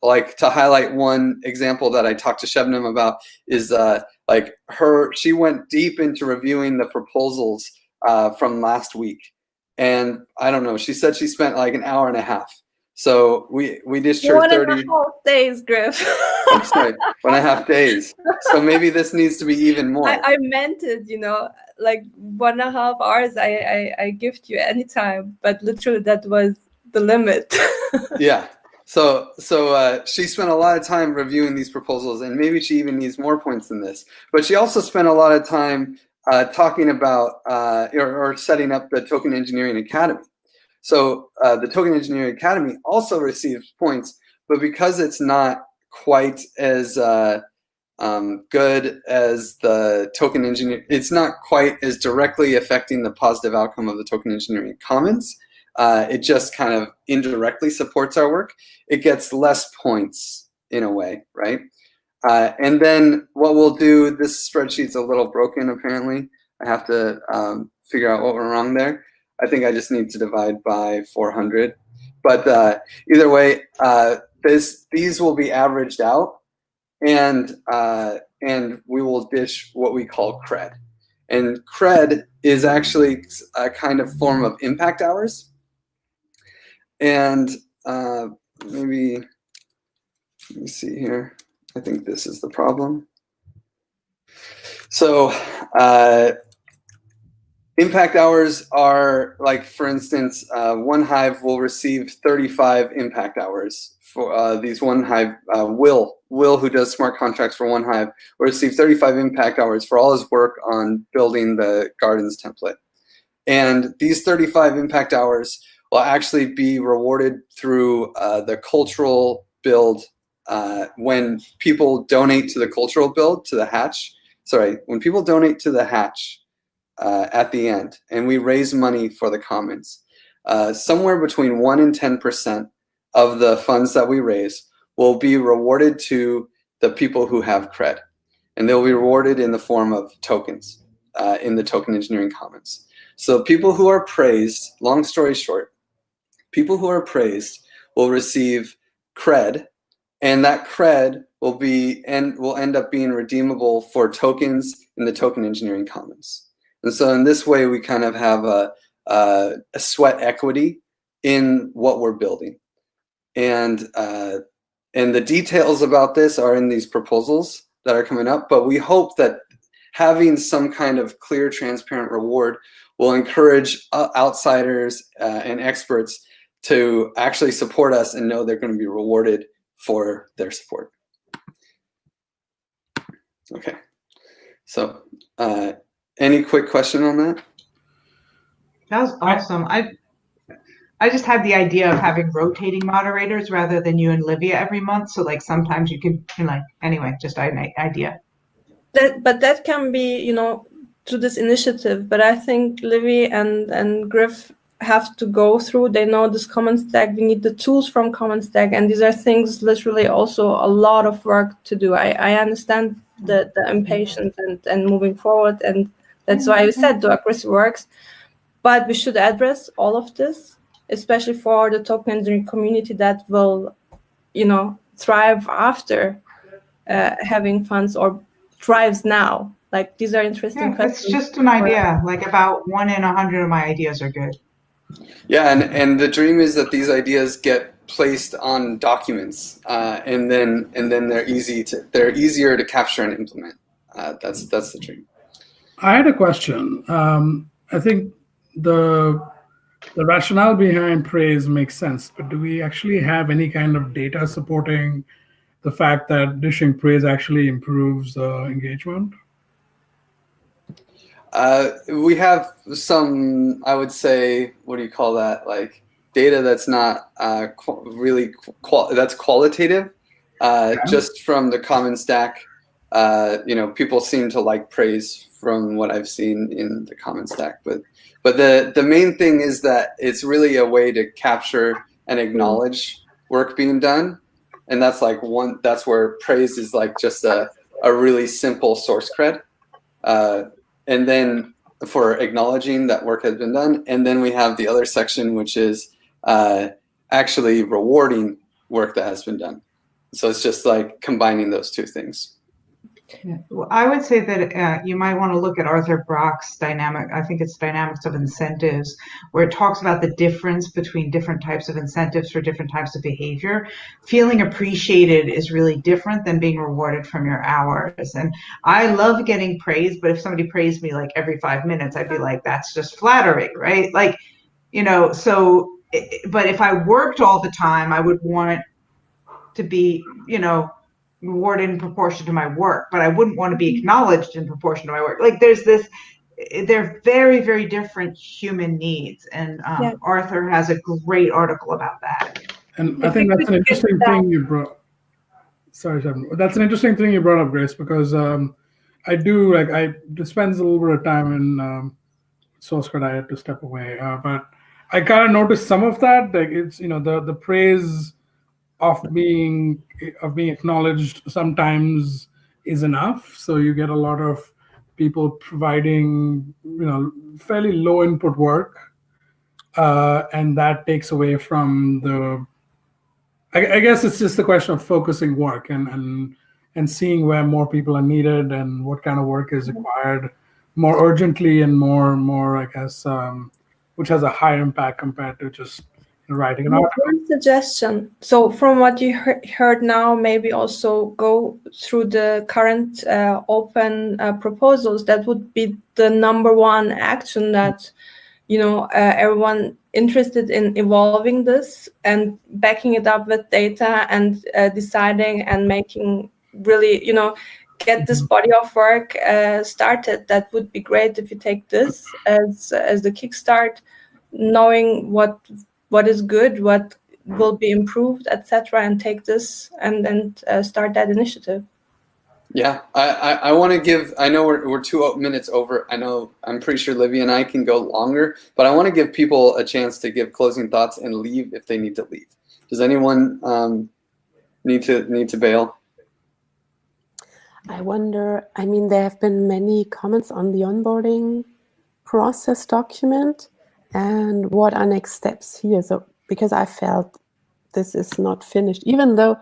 like, to highlight one example that I talked to Shebnam about is she went deep into reviewing the proposals from last week, and I don't know, she said she spent like an hour and a half. So we dished her 30 days, Griff. I'm sorry, 1.5 days. So maybe this needs to be even more. I meant it, like 1.5 hours I gift you anytime, but literally that was the limit. Yeah. So she spent a lot of time reviewing these proposals, and maybe she even needs more points than this. But she also spent a lot of time talking about or setting up the Token Engineering Academy. So the Token Engineering Academy also receives points, but because it's not quite as good as the token engineer, it's not quite as directly affecting the positive outcome of the Token Engineering Commons. It just kind of indirectly supports our work. It gets less points in a way, right? And then what we'll do, this spreadsheet's a little broken apparently. I have to figure out what went wrong there. I think I just need to divide by 400. But either way, these will be averaged out, and we will dish what we call cred. And cred is actually a kind of form of impact hours. And maybe, let me see here. I think this is the problem. So impact hours are like, for instance, one hive will receive 35 impact hours for these one hive. Will, who does smart contracts for one hive, will receive 35 impact hours for all his work on building the gardens template. And these 35 impact hours will actually be rewarded through the cultural build when people donate to the cultural build, to the hatch. Sorry, when people donate to the hatch, at the end, and we raise money for the commons. Somewhere between 1 and 10% of the funds that we raise will be rewarded to the people who have cred, and they'll be rewarded in the form of tokens in the token engineering commons. So people who are praised, long story short, people who are praised will receive cred, and that cred will end up being redeemable for tokens in the token engineering commons. And so in this way, we kind of have a sweat equity in what we're building. And the details about this are in these proposals that are coming up. But we hope that having some kind of clear, transparent reward will encourage outsiders and experts to actually support us and know they're going to be rewarded for their support. Okay. So any quick question on that? That was awesome. I just had the idea of having rotating moderators rather than you and Livia every month. So like sometimes you could, like, anyway, just an idea. But that can be, you know, to this initiative. But I think Livy and Griff have to go through. They know this common stack. We need the tools from common stack, and these are things literally also a lot of work to do. I understand the impatience and moving forward, and that's why I said democracy works. But we should address all of this, especially for the token engineering community that will, you know, thrive after having funds, or thrives now. Like, these are interesting questions. It's just an idea. Like about 1 in 100 of my ideas are good. Yeah, and the dream is that these ideas get placed on documents, and then they're easier to capture and implement. That's the dream. I had a question. I think the rationale behind praise makes sense, but do we actually have any kind of data supporting the fact that dishing praise actually improves engagement? We have some, I would say, what do you call that? Like data that's not really that's qualitative. Just from the common stack, you know, people seem to like praise from what I've seen in the common stack. But the main thing is that it's really a way to capture and acknowledge work being done, and that's like that's where praise is like just a really simple source cred. And then for acknowledging that work has been done. And then we have the other section, which is actually rewarding work that has been done. So it's just like combining those two things. Yeah. Well, I would say that you might want to look at Arthur Brock's I think it's Dynamics of Incentives, where it talks about the difference between different types of incentives for different types of behavior. Feeling appreciated is really different than being rewarded from your hours. And I love getting praise, but if somebody praised me like every 5 minutes, I'd be like, that's just flattering, right? Like, you know, so, but if I worked all the time, I would want to be, you know, rewarded in proportion to my work, but I wouldn't want to be acknowledged in proportion to my work. Like they're very, very different human needs. And Arthur has a great article about that. And I think that's an interesting thing you brought. Sorry, that's an interesting thing you brought up, Grace, because I spend a little bit of time in source code. I had to step away, but I kind of noticed some of that. Like it's, you know, the praise of being acknowledged sometimes is enough. So you get a lot of people providing, you know, fairly low input work, and that takes away from the. I guess it's just the question of focusing work and seeing where more people are needed and what kind of work is required more urgently and more, I guess, which has a higher impact compared to just writing an article. One suggestion. So from what you heard now, maybe also go through the current open proposals. That would be the number one action that, everyone interested in evolving this and backing it up with data and deciding and making really, get this body of work started. That would be great if you take this as the kickstart, knowing what is good, what will be improved, etc., and take this and then start that initiative. Yeah, I want to give, I know we're 2 minutes over. I'm pretty sure Livy and I can go longer, but I want to give people a chance to give closing thoughts and leave if they need to leave. Does anyone need to bail? I wonder, there have been many comments on the onboarding process document, and what are next steps here? So, because I felt this is not finished, even though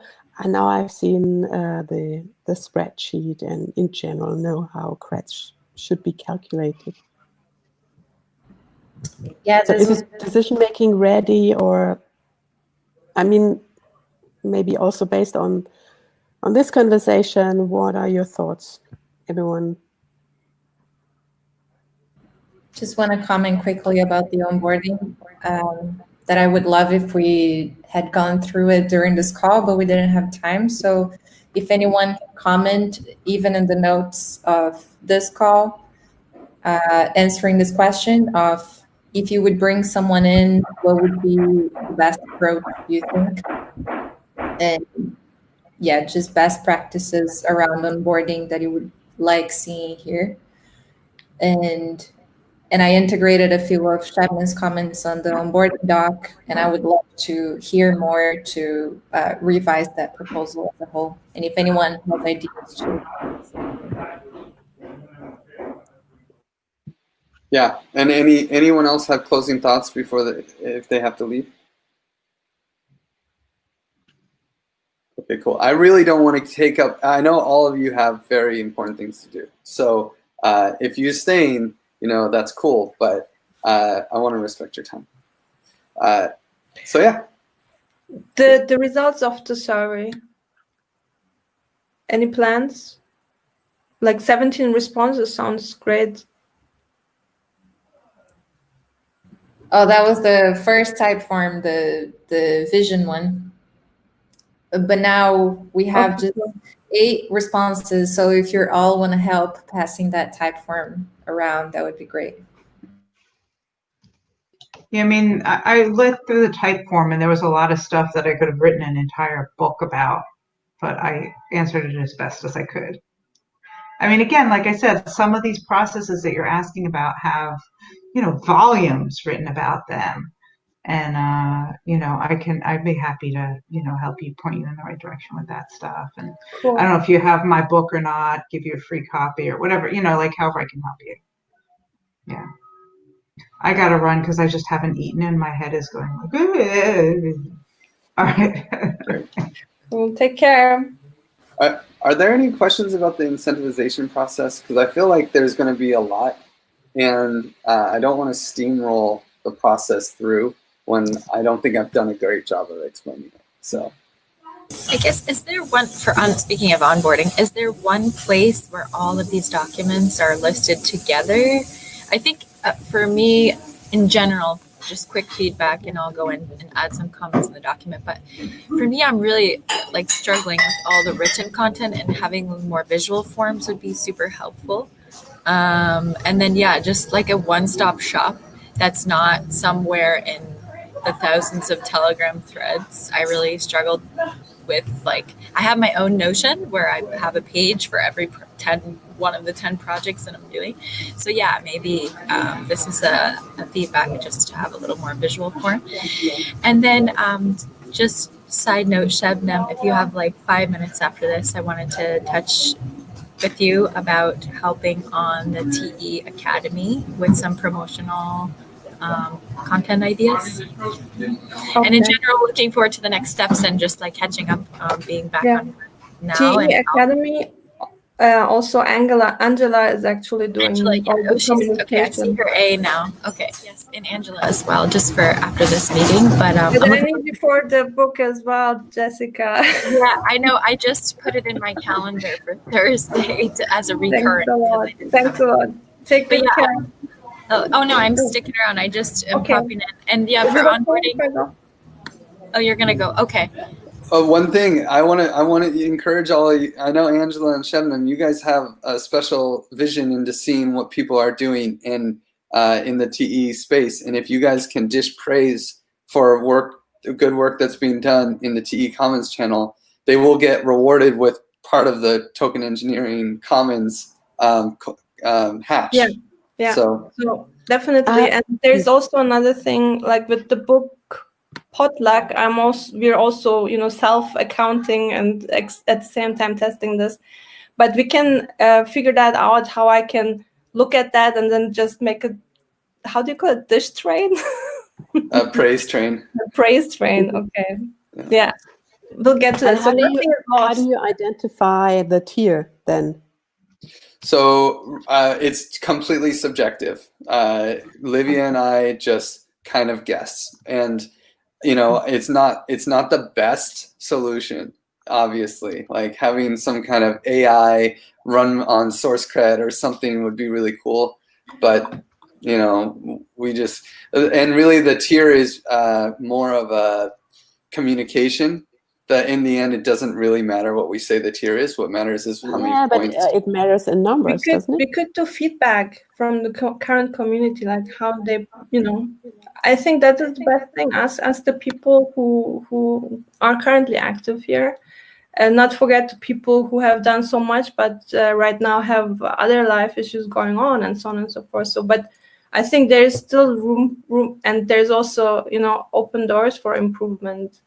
now I've seen the spreadsheet and in general know how creds should be calculated. Yeah, so is decision making ready, or maybe also based on this conversation, what are your thoughts, everyone? Just want to comment quickly about the onboarding. That I would love if we had gone through it during this call, but we didn't have time. So if anyone can comment, even in the notes of this call, answering this question of if you would bring someone in, what would be the best approach, you think? And yeah, just best practices around onboarding that you would like seeing here. And I integrated a few of Shadman's comments on the onboarding doc, and I would love to hear more to revise that proposal as a whole. And if anyone has ideas too. Yeah, and anyone else have closing thoughts before if they have to leave? Okay, cool. I really don't want to take up, I know all of you have very important things to do. So if you're staying, that's cool, but I want to respect your time. So yeah. The results of the survey. Any plans? Like 17 responses sounds great. Oh, that was the first type form, the vision one. But now we have just 8 responses. So if you all want to help passing that type form around, that would be great. Yeah, I lit through the type form, and there was a lot of stuff that I could have written an entire book about, but I answered it as best as I could. Again, like I said, some of these processes that you're asking about have, volumes written about them. And, I'd be happy to, help you, point you in the right direction with that stuff. And cool. I don't know if you have my book or not, give you a free copy or whatever, however I can help you. Yeah. I got to run because I just haven't eaten and my head is going like, all right. Well, take care. Are there any questions about the incentivization process? Because I feel like there's going to be a lot, and I don't want to steamroll the process through when I don't think I've done a great job of explaining it. So I guess, is there one, speaking of onboarding, is there one place where all of these documents are listed together? I think for me, in general, just quick feedback, and I'll go in and add some comments in the document. But for me, I'm really struggling with all the written content, and having more visual forms would be super helpful. And then, yeah, just like a one-stop shop that's not somewhere in the thousands of Telegram threads. I really struggled with, I have my own Notion where I have a page for every one of the 10 projects that I'm doing. So yeah, maybe this is a feedback just to have a little more visual form. And then just side note, Shebnem, if you have 5 minutes after this, I wanted to touch with you about helping on the TE Academy with some promotional content ideas. Okay. And in general, looking forward to the next steps and just catching up, being back on now. TE Academy Also, Angela is actually doing Angela, yeah. all the Okay, I see communication. her A now. Okay, yes, and Angela as well, just for after this meeting. But And I need you for the book as well, Jessica. yeah, I know. I just put it in my calendar for Thursday as a recurrent. Thanks a lot. Take good care. Oh no, I'm sticking around. I just am popping in. And yeah, for onboarding. Oh, you're gonna go. Okay. One thing I want to encourage all of you. I know Angela and Shebnam, you guys have a special vision into seeing what people are doing in the TE space, and if you guys can dish praise for good work that's being done in the TE Commons channel, they will get rewarded with part of the Token Engineering Commons hatch. Yeah. So definitely, and there's also another thing, like with the book potluck, we're also self-accounting and at the same time testing this, but we can figure that out, how I can look at that and then just make a, how do you call it, dish train? A praise train. A praise train. Okay. Yeah. We'll get to that. How do you identify the tier then? So it's completely subjective. Livia and I just kind of guess, and it's not the best solution. Obviously, like having some kind of AI run on SourceCred or something would be really cool, but we just, and really the tier is more of a communication. That in the end, it doesn't really matter what we say the tier is. What matters is how many points. But it matters in numbers, doesn't it? We could do feedback from the current community, like how they, I think that is the best thing. Ask the people who are currently active here, and not forget the people who have done so much, but right now have other life issues going on, and so on and so forth. So, but I think there is still room, and there's also open doors for improvement.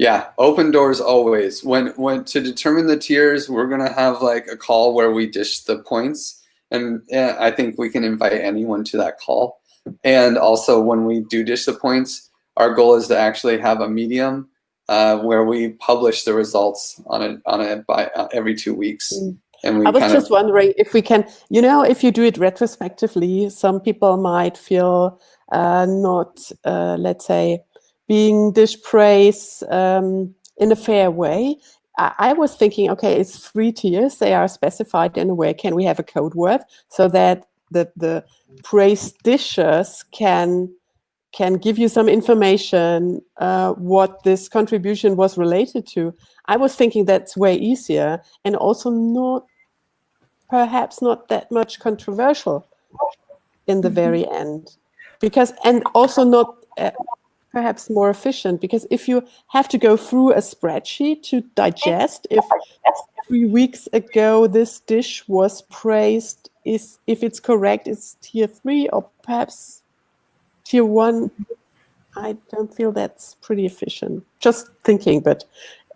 Yeah, open doors always. When to determine the tiers, we're gonna have like a call where we dish the points, and I think we can invite anyone to that call. And also, when we do dish the points, our goal is to actually have a medium where we publish the results on a by every 2 weeks. And I was just wondering if we can, if you do it retrospectively, some people might feel not, let's say, being dish praise in a fair way. I was thinking, okay, it's 3 tiers. They are specified in a way. Can we have a code word so that the praise dishers can give you some information what this contribution was related to? I was thinking that's way easier and also perhaps not that much controversial in the very end, and also not perhaps more efficient, because if you have to go through a spreadsheet to digest if 3 weeks ago this dish was praised, if it's correct, it's tier 3 or perhaps tier 1, I don't feel that's pretty efficient. Just thinking, but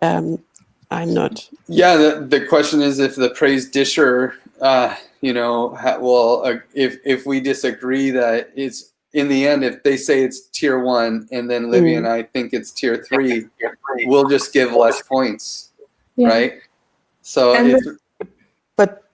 I'm not. Yeah, the question is if the praise disher, if we disagree that it's, in the end, if they say it's tier 1 and then Livia and I think it's tier 3, we'll just give less points, right? So, but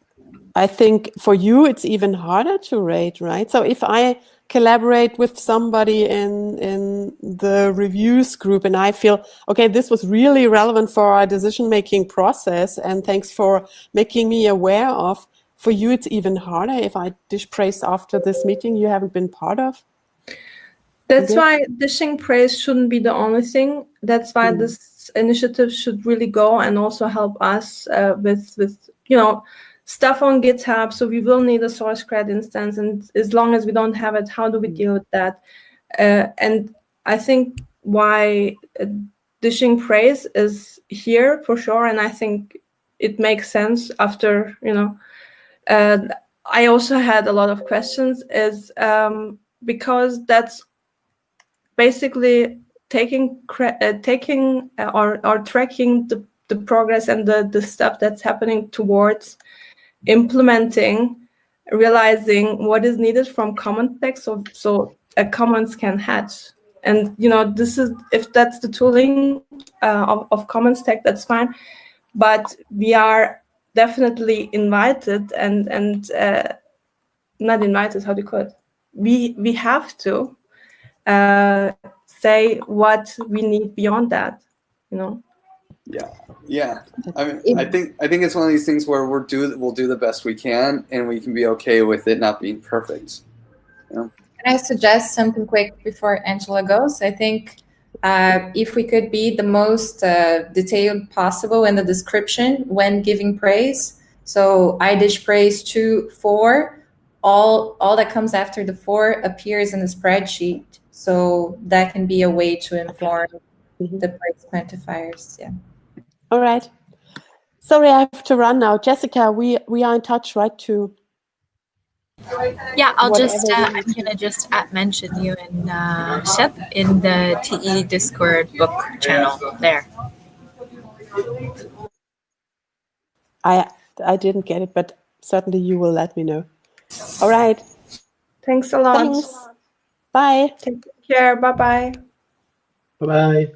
I think for you it's even harder to rate, right? So if I collaborate with somebody in the reviews group and I feel, okay, this was really relevant for our decision-making process, and thanks for making me aware of. For you, it's even harder if I dish praise after this meeting you haven't been part of. That's why dishing praise shouldn't be the only thing. That's why this initiative should really go and also help us with stuff on GitHub. So we will need a SourceCred instance, and as long as we don't have it, how do we deal with that? And I think why dishing praise is here for sure, and I think it makes sense after I also had a lot of questions, is because that's basically taking or tracking the progress and the stuff that's happening towards implementing, realizing what is needed from common tech, so a commons can hatch. And this is, if that's the tooling of commons tech, that's fine, but we are definitely invited and not invited. How do you call it? We have to say what we need beyond that. Yeah. I mean, I think it's one of these things where we'll do the best we can, and we can be okay with it not being perfect. Can I suggest something quick before Angela goes? I think if we could be the most detailed possible in the description when giving praise. So I dish praise 2, 4. All that comes after the 4 appears in the spreadsheet. So that can be a way to inform the praise quantifiers. Yeah. All right. Sorry, I have to run now. Jessica, we are in touch, right? Yeah, I'm Whatever gonna just mention you and Shep in the TE Discord book channel there. I didn't get it, but certainly you will let me know. All right. Thanks a lot. Thanks. Bye. Take care. Bye-bye. Bye-bye.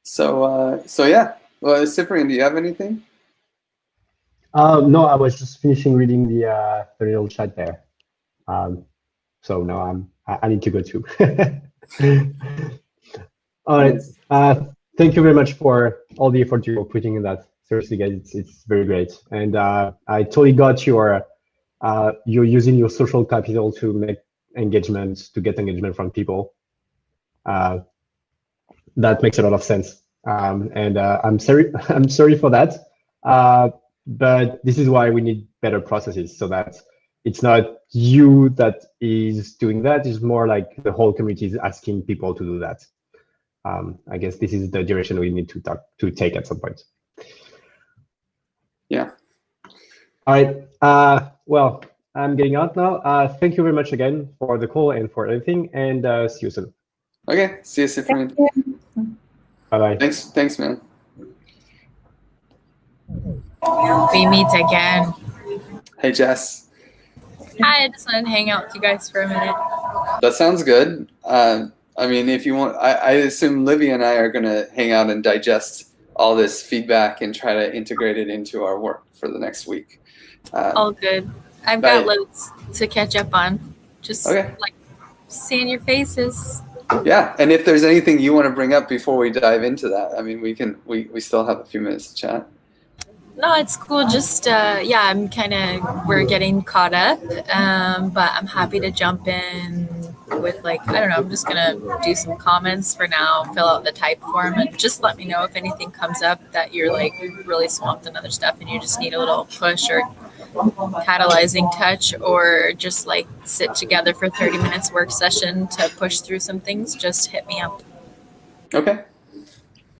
So yeah. Well, Cyprian, do you have anything? No, I was just finishing reading the little chat there. So now I need to go too. All right. Thank you very much for all the effort you're putting in that. Seriously, guys, it's very great. And I totally got you're using your social capital to make engagement, to get engagement from people. That makes a lot of sense. And I'm sorry for that. But this is why we need better processes, so that it's not you that is doing that. It's more like the whole community is asking people to do that. I guess this is the direction we need to take at some point. Yeah. All right. Well, I'm getting out now. Thank you very much again for the call and for everything, and see you soon. Okay. See you, Cyprian. Bye-bye. Thanks, man. We meet again. Hey, Jess. Hi, I just wanted to hang out with you guys for a minute. That sounds good. I mean, if you want, I assume Livy and I are going to hang out and digest all this feedback and try to integrate it into our work for the next week. All good. I've got loads to catch up on. Just like seeing your faces. Yeah, and if there's anything you want to bring up before we dive into that, I mean, we still have a few minutes to chat. No, it's cool. Just we're getting caught up, but I'm happy to jump in with I don't know, I'm just gonna do some comments for now, fill out the type form, and just let me know if anything comes up that you're really swamped in other stuff and you just need a little push or catalyzing touch, or just sit together for 30 minutes work session to push through some things. Just hit me up. Okay.